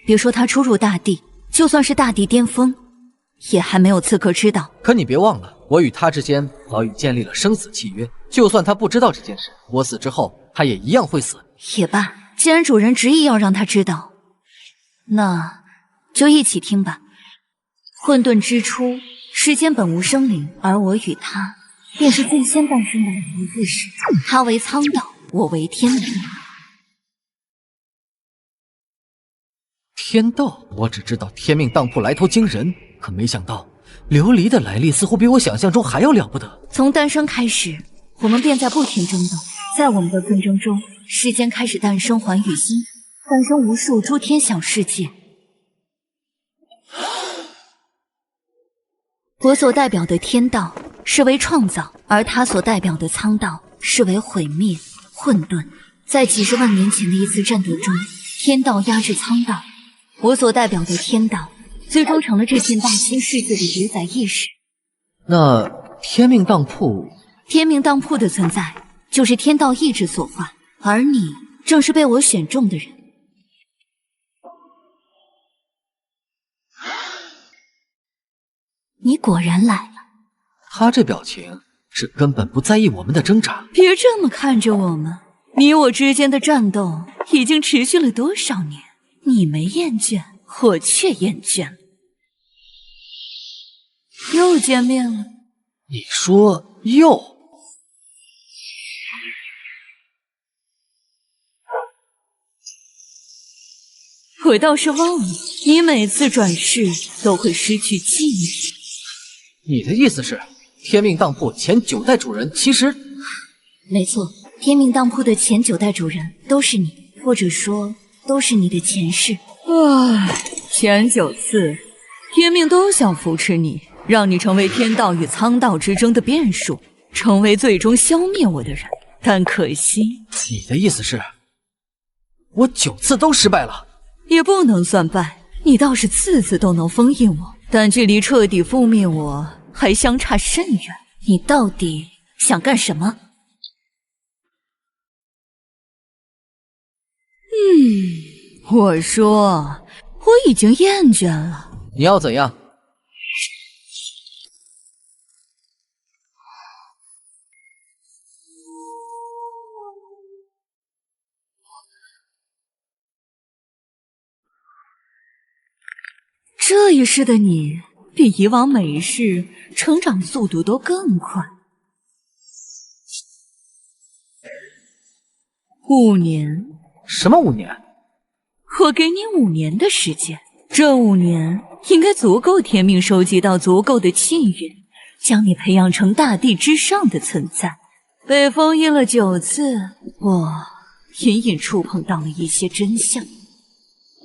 别说他初入大地，就算是大地巅峰，也还没有资格知道。可你别忘了，我与他之间早已建立了生死契约，就算他不知道这件事，我死之后他也一样会死。也罢，既然主人执意要让他知道，那就一起听吧。混沌之初，世间本无生灵，而我与他便是最先诞生的两位故事。他为苍道，我为天道。天道，我只知道天命当铺来头惊人，可没想到琉璃的来历似乎比我想象中还要了不得。从诞生开始，我们便在不停争斗，在我们的纷争中，世间开始诞生寰宇星，诞生无数诸天小世界。我所代表的天道是为创造，而他所代表的苍道是为毁灭、混沌。在几十万年前的一次战斗中，天道压制苍道，我所代表的天道最终成了这片大千世界的主宰意识。那天命当铺，天命当铺的存在就是天道意志所化，而你正是被我选中的人。你果然来了。他这表情是根本不在意我们的挣扎。别这么看着我们，你我之间的战斗已经持续了多少年？你没厌倦，我却厌倦了。又见面了。你说又？我倒是忘了，你每次转世都会失去记忆。你的意思是，天命当铺前9代主人其实……没错，天命当铺的前9代主人都是你，或者说都是你的前世。前9次，天命都想扶持你，让你成为天道与苍道之争的变数，成为最终消灭我的人。但可惜，你的意思是，我9次都失败了？也不能算败，你倒是次次都能封印我，但距离彻底覆灭我还相差甚远。你到底想干什么？我说，我已经厌倦了。你要怎样？这一世的你，比以往每一世成长速度都更快。5年？什么5年？我给你5年的时间，这5年应该足够天命收集到足够的气运，将你培养成大地之上的存在。被封印了9次，我隐隐触碰到了一些真相。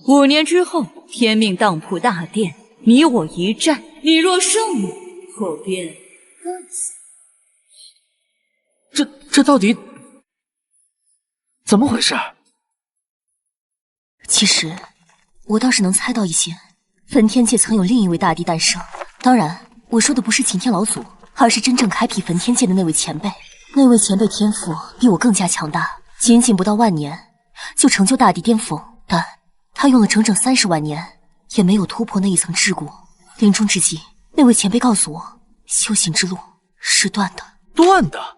5年之后，天命当铺大殿，你我一战，你若胜了，我便饿死。这到底怎么回事？其实我倒是能猜到一些，焚天界曾有另一位大帝诞生。当然，我说的不是擎天老祖，而是真正开辟焚天界的那位前辈。那位前辈天赋比我更加强大，仅仅不到10000年就成就大帝巅峰，但他用了整整30万年，也没有突破那一层桎梏。临终之际，那位前辈告诉我，修行之路是断的。断的？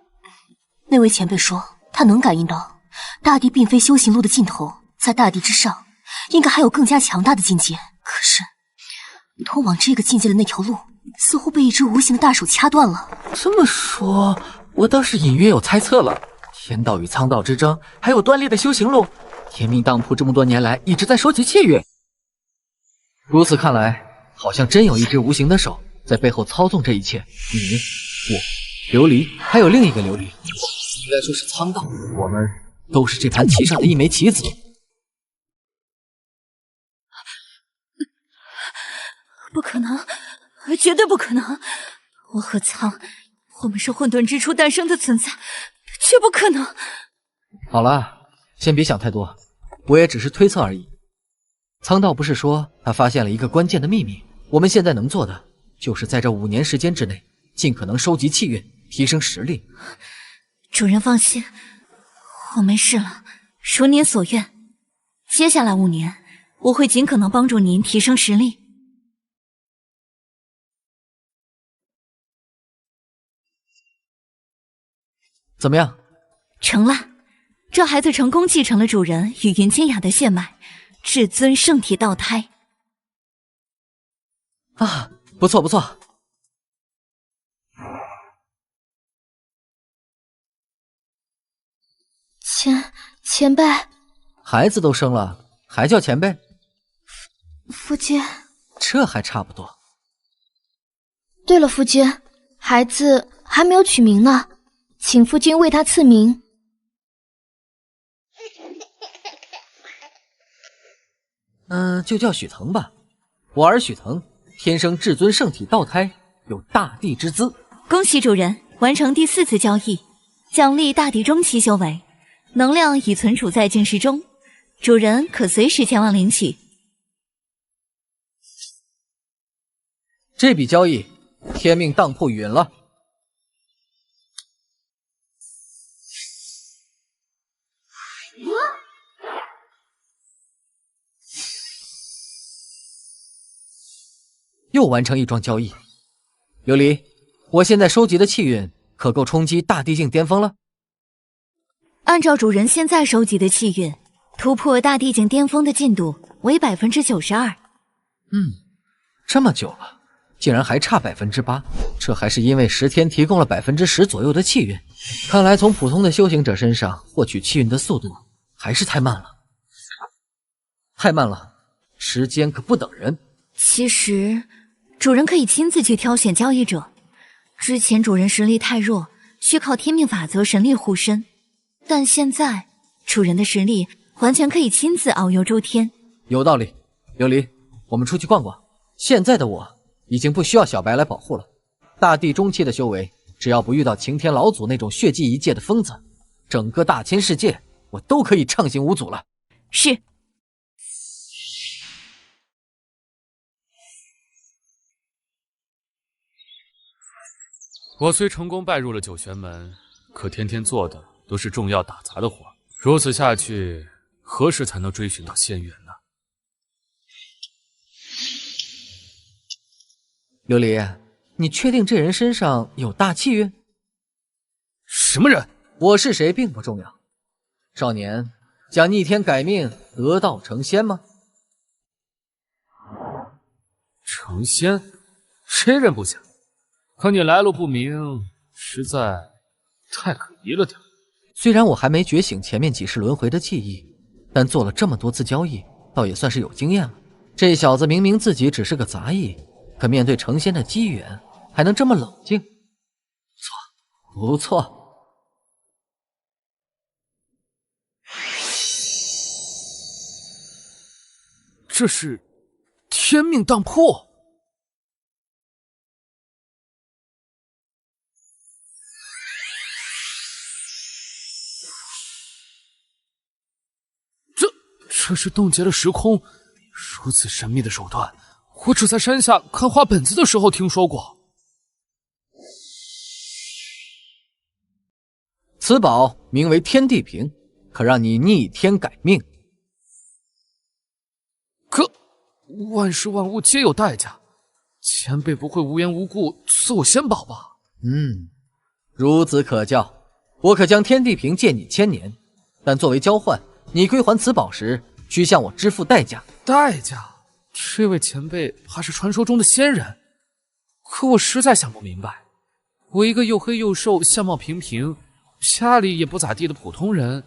那位前辈说，他能感应到大地并非修行路的尽头，在大地之上，应该还有更加强大的境界。可是，通往这个境界的那条路，似乎被一只无形的大手掐断了。这么说，我倒是隐约有猜测了。天道与苍道之争，还有断裂的修行路，天命当铺这么多年来一直在收集气运。如此看来，好像真有一只无形的手在背后操纵这一切。你、我、琉璃，还有另一个琉璃，应该说是苍道。我们都是这盘棋上的一枚棋子。不可能，绝对不可能！我和苍，我们是混沌之初诞生的存在，绝不可能。好了，先别想太多，我也只是推测而已。苍道不是说他发现了一个关键的秘密？我们现在能做的，就是在这5年时间之内，尽可能收集气运，提升实力。主人放心，我没事了，如您所愿。接下来5年，我会尽可能帮助您提升实力。怎么样？成了，这孩子成功继承了主人与云清雅的血脉，至尊圣体道胎。啊，不错不错。前辈，孩子都生了，还叫前辈？夫君，这还差不多。对了，夫君，孩子还没有取名呢，请夫君为他赐名。就叫许腾吧。我儿许腾，天生至尊圣体道胎，有大地之姿。恭喜主人完成第4次交易，奖励大地中期修为，能量已存储在晶石中，主人可随时前往领取。这笔交易，天命当铺允了。又完成一桩交易。琉璃，我现在收集的气运可够冲击大地境巅峰了。按照主人现在收集的气运，突破大地境巅峰的进度为92%。这么久了，竟然还差8%，这还是因为10天提供了10%左右的气运。看来从普通的修行者身上获取气运的速度还是太慢了。太慢了，时间可不等人。其实主人可以亲自去挑选交易者，之前主人实力太弱，需靠天命法则神力护身，但现在主人的实力完全可以亲自遨游诸天。有道理。琉璃，我们出去逛逛。现在的我已经不需要小白来保护了，大地中期的修为，只要不遇到擎天老祖那种血祭一界的疯子，整个大千世界我都可以畅行无阻了。是。我虽成功拜入了九玄门，可天天做的都是重要打杂的活，如此下去，何时才能追寻到仙缘呢？琉璃，你确定这人身上有大气运？什么人？我是谁并不重要。少年，想逆天改命，得道成仙吗？成仙？谁人不想？可你来路不明，实在太可疑了点。虽然我还没觉醒前面几世轮回的记忆，但做了这么多次交易，倒也算是有经验了。这小子明明自己只是个杂役，可面对成仙的机缘，还能这么冷静，不错。这是天命当铺。这是冻结了时空，如此神秘的手段，我只在山下看画本子的时候听说过。此宝名为天地瓶，可让你逆天改命。可万事万物皆有代价，前辈不会无缘无故赐我仙宝吧？孺子可教。我可将天地瓶借你1000年，但作为交换，你归还此宝时，需向我支付代价。代价？这位前辈还是传说中的仙人，可我实在想不明白，我一个又黑又瘦、相貌平平、家里也不咋地的普通人，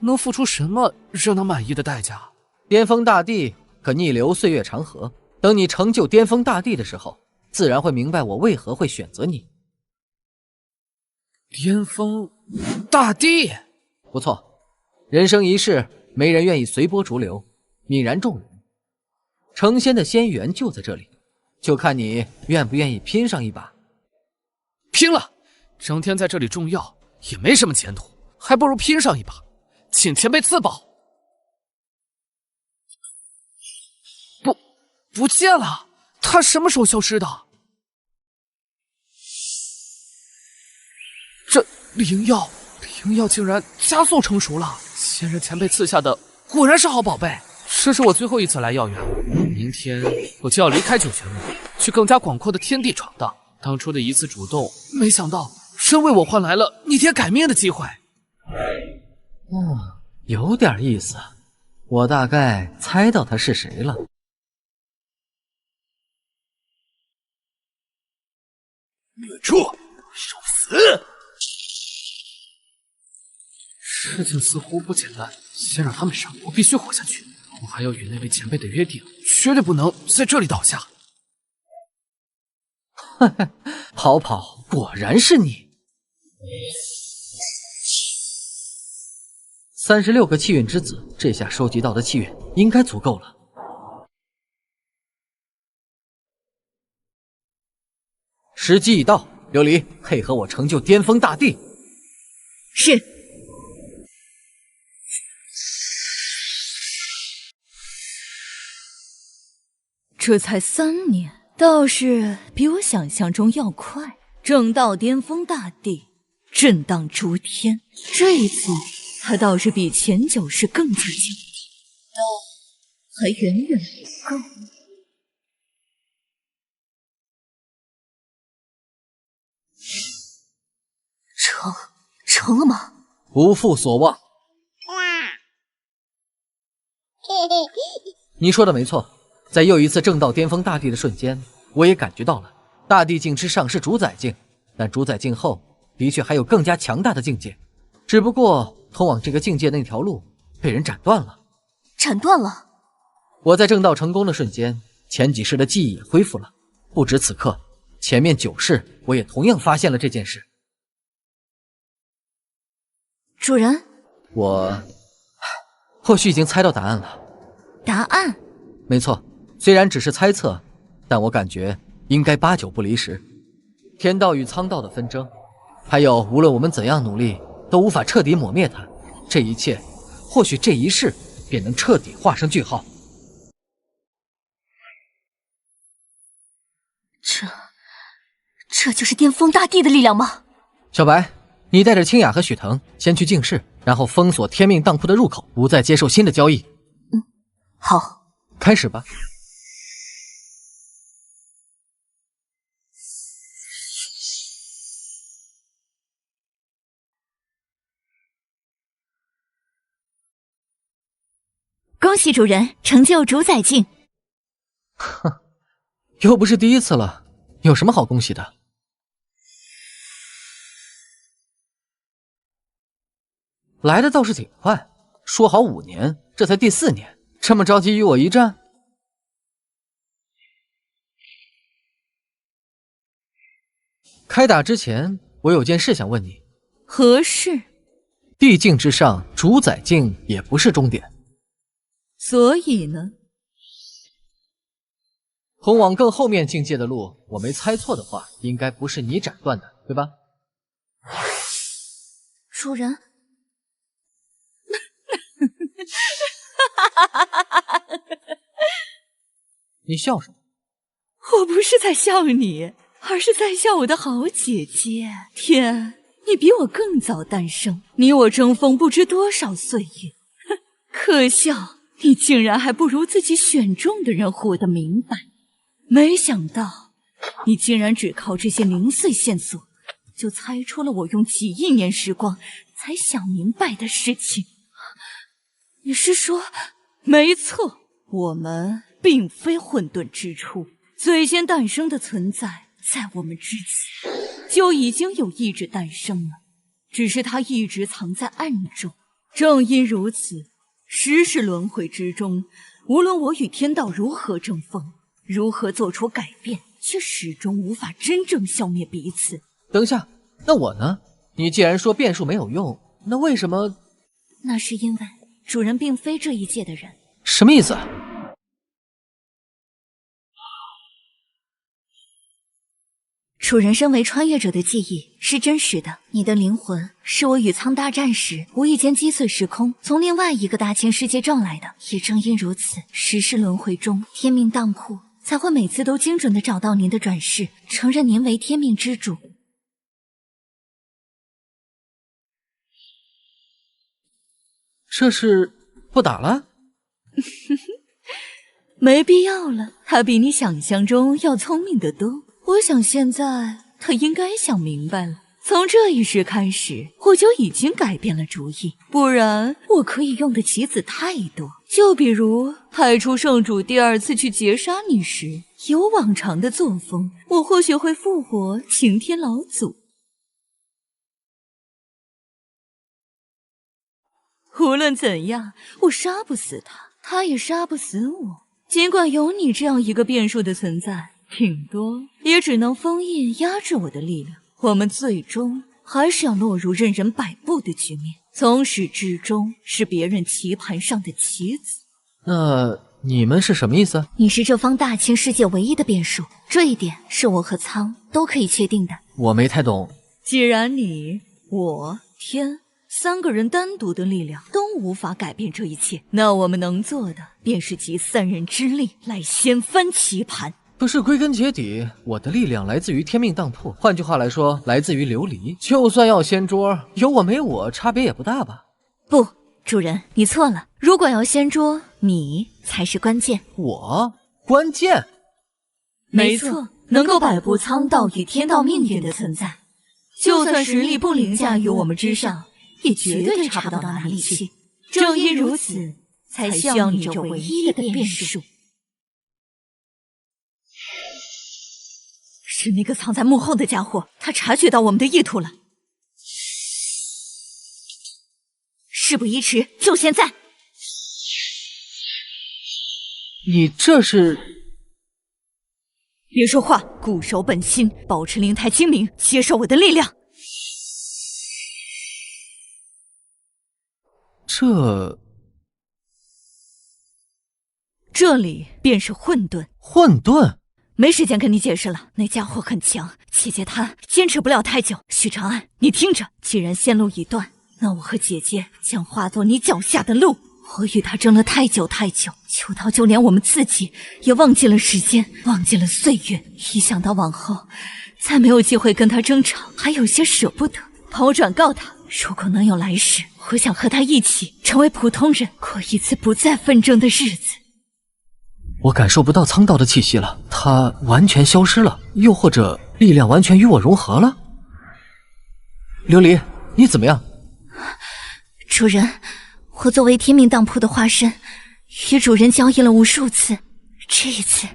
能付出什么让他满意的代价？巅峰大帝可逆流岁月长河，等你成就巅峰大帝的时候，自然会明白我为何会选择你。巅峰大帝，不错，人生一世，没人愿意随波逐流，泯然众人。成仙的仙缘就在这里，就看你愿不愿意拼上一把。拼了！整天在这里种药也没什么前途，还不如拼上一把，请前辈赐宝。不见了，他什么时候消失的？这灵药竟然加速成熟了！仙人前辈赐下的果然是好宝贝。这是我最后一次来药园，明天我就要离开九泉门，去更加广阔的天地闯荡。当初的一次主动，没想到真为我换来了逆天改命的机会。有点意思，我大概猜到他是谁了。灭住！受死！事情似乎不简单，先让他们上，我必须活下去。我还有与那位前辈的约定，绝对不能在这里倒下。跑跑，果然是你！36个气运之子，这下收集到的气运应该足够了。时机已到，琉璃，配合我成就巅峰大帝。是。这才3年，倒是比我想象中要快。正道巅峰大帝，震荡诸天，这一次他倒是比前9世更加强大，但还远远不够。成了吗？不负所望。你说的没错。在又一次正道巅峰大帝的瞬间，我也感觉到了大帝境之上是主宰境，但主宰境后的确还有更加强大的境界，只不过通往这个境界的那条路被人斩断了。斩断了？我在正道成功的瞬间，前几世的记忆也恢复了。不止此刻，前面9世我也同样发现了这件事。主人，我或许已经猜到答案了。答案？没错。虽然只是猜测，但我感觉应该8九不离10。天道与苍道的纷争，还有无论我们怎样努力，都无法彻底抹灭它。这一切，或许这一世便能彻底画上句号。这就是巅峰大帝的力量吗？小白，你带着清雅和许腾先去净室，然后封锁天命当铺的入口，不再接受新的交易。好，开始吧。恭喜主人成就主宰境。哼，又不是第一次了，有什么好恭喜的？来的倒是挺快，说好5年，这才第4年，这么着急与我一战？开打之前，我有件事想问你。何事？帝境之上，主宰境也不是终点。所以呢？通往更后面境界的路，我没猜错的话，应该不是你斩断的，对吧？主人。你笑什么？我不是在笑你，而是在笑我的好姐姐。天，你比我更早诞生，你我争锋不知多少岁月，可笑你竟然还不如自己选中的人活得明白。没想到你竟然只靠这些零碎线索就猜出了我用几亿年时光才想明白的事情。你是说？没错，我们并非混沌之初，最先诞生的存在，在我们之前就已经有意志诞生了，只是它一直藏在暗中。正因如此，十世轮回之中，无论我与天道如何争锋，如何做出改变，却始终无法真正消灭彼此。等一下，那我呢？你既然说变数没有用，那为什么？那是因为主人并非这一界的人。什么意思？主人身为穿越者的记忆是真实的，你的灵魂是我与苍大战时无意间击碎时空，从另外一个大千世界撞来的。也正因如此，十世轮回中天命当铺才会每次都精准地找到您的转世，承认您为天命之主。这是不打了？没必要了，他比你想象中要聪明得多。我想现在他应该想明白了，从这一时开始，我就已经改变了主意，不然我可以用的棋子太多。就比如派出圣主第二次去劫杀你时，有往常的作风，我或许会复活擎天老祖。无论怎样，我杀不死他，他也杀不死我。尽管有你这样一个变数的存在，顶多也只能封印压制我的力量。我们最终还是要落入任人摆布的局面，从始至终是别人棋盘上的棋子。那你们是什么意思？你是这方大千世界唯一的变数，这一点是我和苍都可以确定的。我没太懂。既然你、我、天三个人单独的力量都无法改变这一切，那我们能做的便是集三人之力来掀翻棋盘。可是归根结底，我的力量来自于天命当铺，换句话来说，来自于琉璃。就算要掀桌，有我没我差别也不大吧？不，主人，你错了。如果要掀桌，你才是关键。我？关键？没错，能够摆布苍道与天道命运的存在，就算实力不凌驾于我们之上，也绝对差不到哪里去。正因如此，才需要你这唯一的变数。是那个藏在幕后的家伙，他察觉到我们的意图了。事不宜迟，就现在！你这是……别说话，固守本心，保持灵台清明，接受我的力量。这里便是混沌。混沌？没时间跟你解释了，那家伙很强，姐姐她坚持不了太久。许长安，你听着，既然线路已断，那我和姐姐将化作你脚下的路。我与他争了太久，久到就连我们自己也忘记了时间，忘记了岁月。一想到往后再没有机会跟他争吵，还有些舍不得。帮我转告他，如果能有来世，我想和他一起成为普通人，过一次不再纷争的日子。我感受不到苍道的气息了，他完全消失了，又或者力量完全与我融合了。琉璃，你怎么样？主人，我作为天命当铺的化身，与主人交易了无数次，这一次，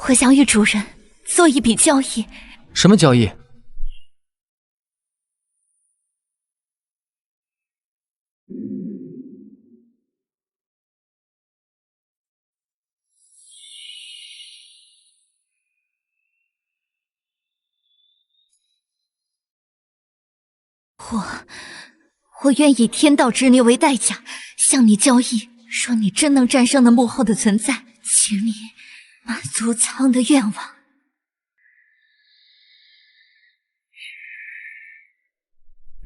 我想与主人做一笔交易。什么交易？我愿以天道之力为代价，向你交易。若你真能战胜那幕后的存在，请你满足苍的愿望。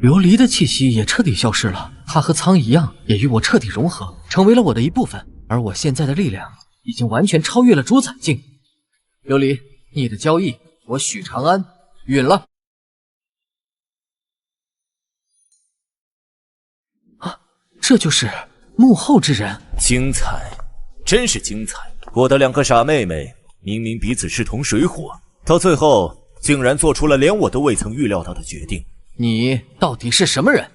琉璃的气息也彻底消失了，他和苍一样，也与我彻底融合，成为了我的一部分。而我现在的力量已经完全超越了主宰境。琉璃，你的交易，我许长安允了。这就是幕后之人，精彩，真是精彩！我的两个傻妹妹，明明彼此势同水火，到最后竟然做出了连我都未曾预料到的决定。你到底是什么人？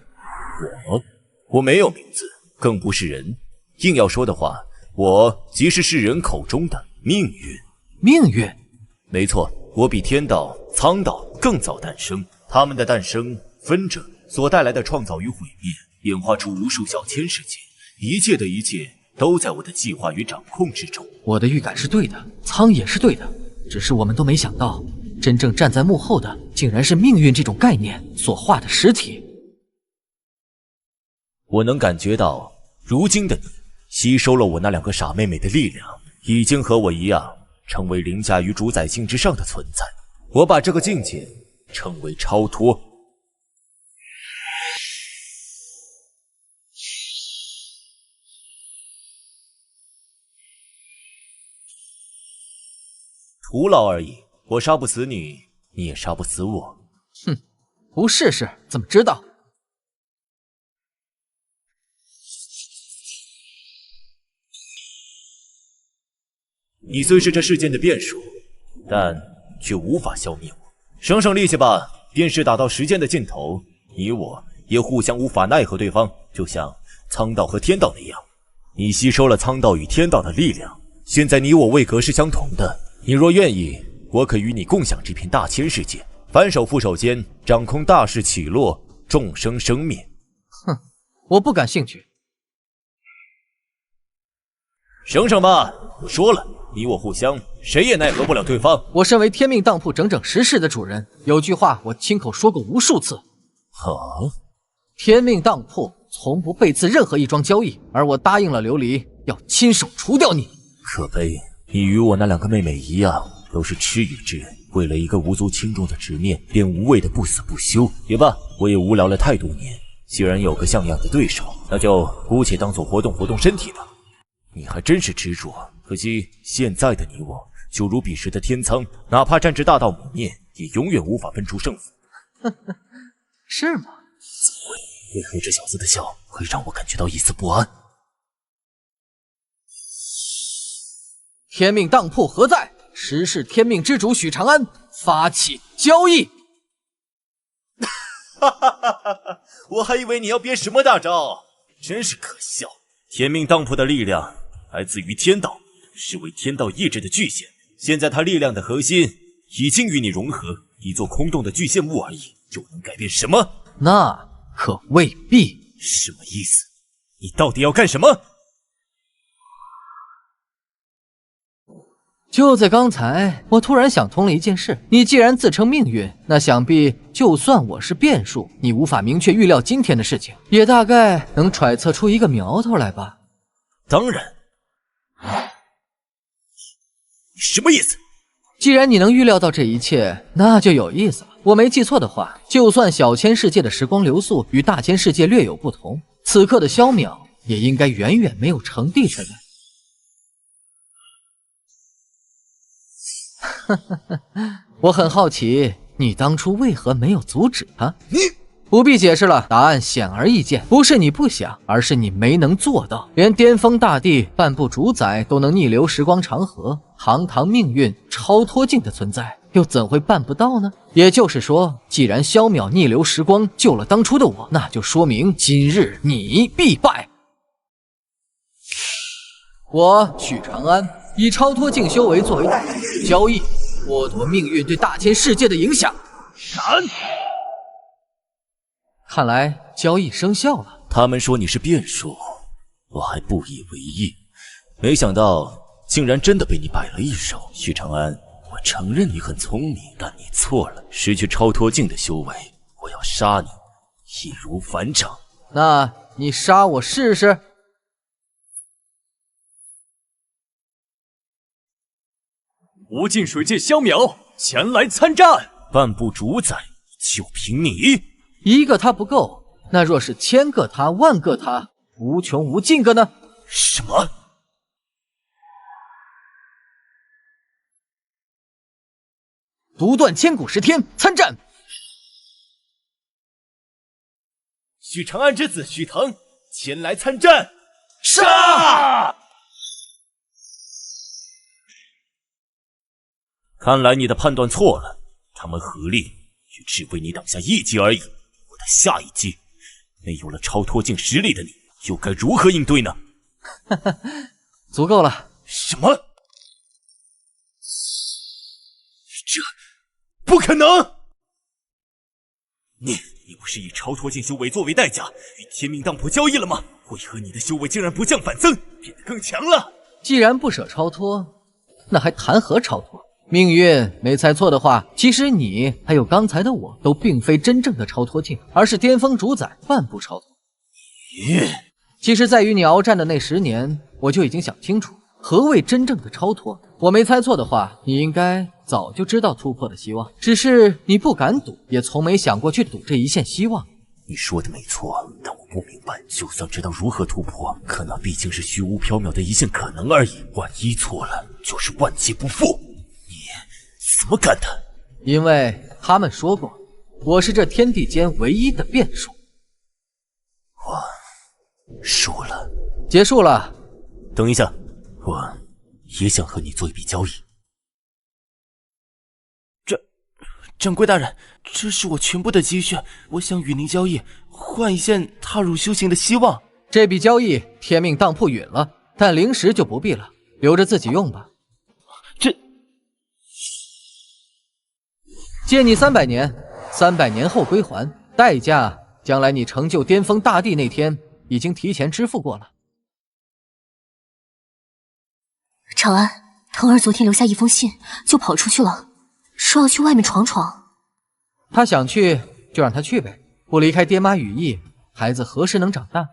我没有名字，更不是人。硬要说的话，我即是世人口中的命运。命运？没错，我比天道、苍道更早诞生。他们的诞生、纷争所带来的创造与毁灭，演化出无数小千世界，一切的一切都在我的计划与掌控之中。我的预感是对的，苍也是对的，只是我们都没想到，真正站在幕后的，竟然是命运这种概念所化的实体。我能感觉到，如今的你吸收了我那两个傻妹妹的力量，已经和我一样，成为凌驾于主宰性之上的存在。我把这个境界称为超脱。徒劳而已，我杀不死你，你也杀不死我。哼，不试试怎么知道？你虽是这世间的变数，但却无法消灭我。省省力气吧，电视打到时间的尽头，你我也互相无法奈何对方，就像苍道和天道那样。你吸收了苍道与天道的力量，现在你我位格是相同的。你若愿意，我可与你共享这片大千世界，反手覆手间，掌控大势起落，众生生灭。哼，我不感兴趣。省省吧，我说了，你我互相，谁也奈何不了对方。我身为天命当铺整整10世的主人，有句话我亲口说过无数次。天命当铺从不背刺任何一桩交易，而我答应了琉璃，要亲手除掉你。可悲，你与我那两个妹妹一样，都是痴与智，为了一个无足轻重的执念，便无谓的不死不休。也罢，我也无聊了太多年，既然有个像样的对手，那就姑且当做活动身体吧。你还真是执着，可惜现在的你我就如彼时的天苍，哪怕战至大道泯灭，也永远无法分出胜负。是吗？怎么会？为何这小子的笑会让我感觉到一丝不安？天命当铺何在？10世天命之主许长安发起交易。我还以为你要编什么大招，真是可笑。天命当铺的力量来自于天道，是为天道意志的具现。现在它力量的核心已经与你融合，一座空洞的具现物而已，又能改变什么？那可未必。什么意思？你到底要干什么？就在刚才，我突然想通了一件事。你既然自称命运，那想必就算我是变数，你无法明确预料今天的事情，也大概能揣测出一个苗头来吧？当然。你什么意思？既然你能预料到这一切，那就有意思了。我没记错的话，就算小千世界的时光流速与大千世界略有不同，此刻的萧淼也应该远远没有成帝才对。我很好奇，你当初为何没有阻止他？你不必解释了，答案显而易见，不是你不想，而是你没能做到。连巅峰大帝半步主宰都能逆流时光长河，堂堂命运超脱境的存在，又怎会办不到呢？也就是说，既然萧淼逆流时光救了当初的我，那就说明今日你必败。我许长安以超脱境修为作为代价交易，剥夺命运对大千世界的影响。斩！看来交易生效了。他们说你是变数，我还不以为意，没想到竟然真的被你摆了一手。许长安，我承认你很聪明，但你错了。失去超脱境的修为，我要杀你，易如反掌。那你杀我试试？无尽水界萧淼前来参战，半步主宰，就凭你一个他不够，那若是1000个他、10000个他、无穷无尽个呢？什么？独断千古10天，参战！许长安之子许腾前来参战，杀！看来你的判断错了，他们合力也只为你挡下一击而已。我的下一击，没有了超脱境实力的你，又该如何应对呢？足够了。什么？这不可能！你不是以超脱境修为作为代价与天命当铺交易了吗？为何你的修为竟然不降反增，变得更强了？既然不舍超脱，那还谈何超脱？命运没猜错的话，其实你还有刚才的我都并非真正的超脱境，而是巅峰主宰半步超脱。其实在与你鏖战的那10年，我就已经想清楚何谓真正的超脱。我没猜错的话，你应该早就知道突破的希望，只是你不敢赌，也从没想过去赌这一线希望。你说的没错，但我不明白，就算知道如何突破，可那毕竟是虚无缥缈的一线可能而已。万一错了，就是万劫不复。你怎么敢的？因为他们说过，我是这天地间唯一的变数。我输了，结束了。等一下，我也想和你做一笔交易。掌柜大人，这是我全部的积蓄，我想与您交易，换一线踏入修行的希望。这笔交易天命当铺允了，但灵石就不必了，留着自己用吧。借你300年，300年后归还，代价将来你成就巅峰大帝那天已经提前支付过了。长安，腾儿昨天留下一封信就跑出去了，说要去外面闯闯。他想去就让他去呗，不离开爹妈羽翼，孩子何时能长大？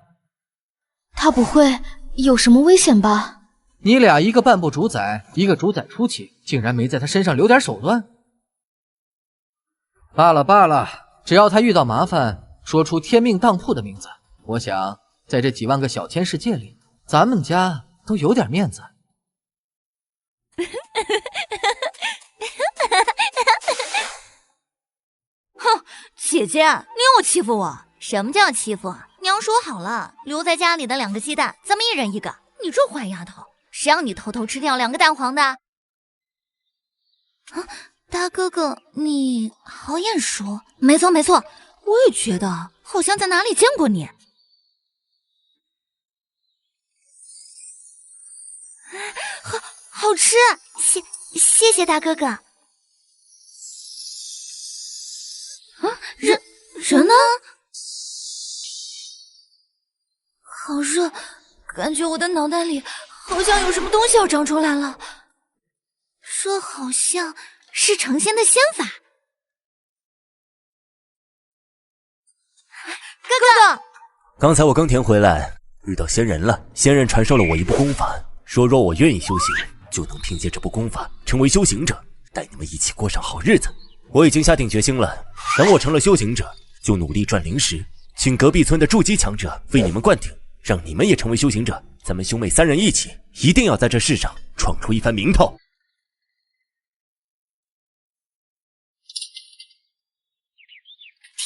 他不会有什么危险吧？你俩一个半步主宰，一个主宰初期，竟然没在他身上留点手段？罢了罢了，只要他遇到麻烦，说出天命当铺的名字，我想在这几万个小千世界里，咱们家都有点面子。哼，姐姐，你又欺负我！什么叫欺负？娘说好了，留在家里的2个鸡蛋，咱们1人1个。你这坏丫头，谁让你偷偷吃掉2个蛋黄的？啊，大哥哥，你好眼熟。没错没错，我也觉得好像在哪里见过你。好吃，谢谢大哥哥。啊，人呢？好热，感觉我的脑袋里好像有什么东西要长出来了。这好像是成仙的仙法。哥哥，刚才我耕田回来，遇到仙人了。仙人传授了我一部功法，说若我愿意修行，就能凭借这部功法成为修行者，带你们一起过上好日子。我已经下定决心了，等我成了修行者，就努力赚灵石，请隔壁村的筑基强者为你们灌顶，让你们也成为修行者。咱们兄妹3人一起，一定要在这世上闯出一番名头。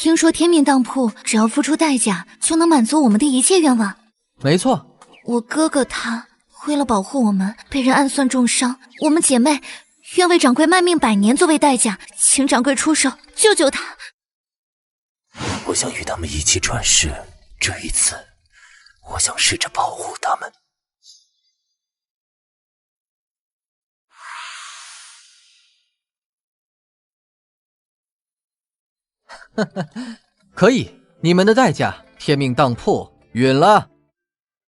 听说天命当铺只要付出代价，就能满足我们的一切愿望。没错，我哥哥他为了保护我们，被人暗算重伤，我们姐妹愿为掌柜卖命100年作为代价，请掌柜出手救救他。我想与他们一起转世，这一次，我想试着保护他们。可以，你们的代价，天命当铺允了。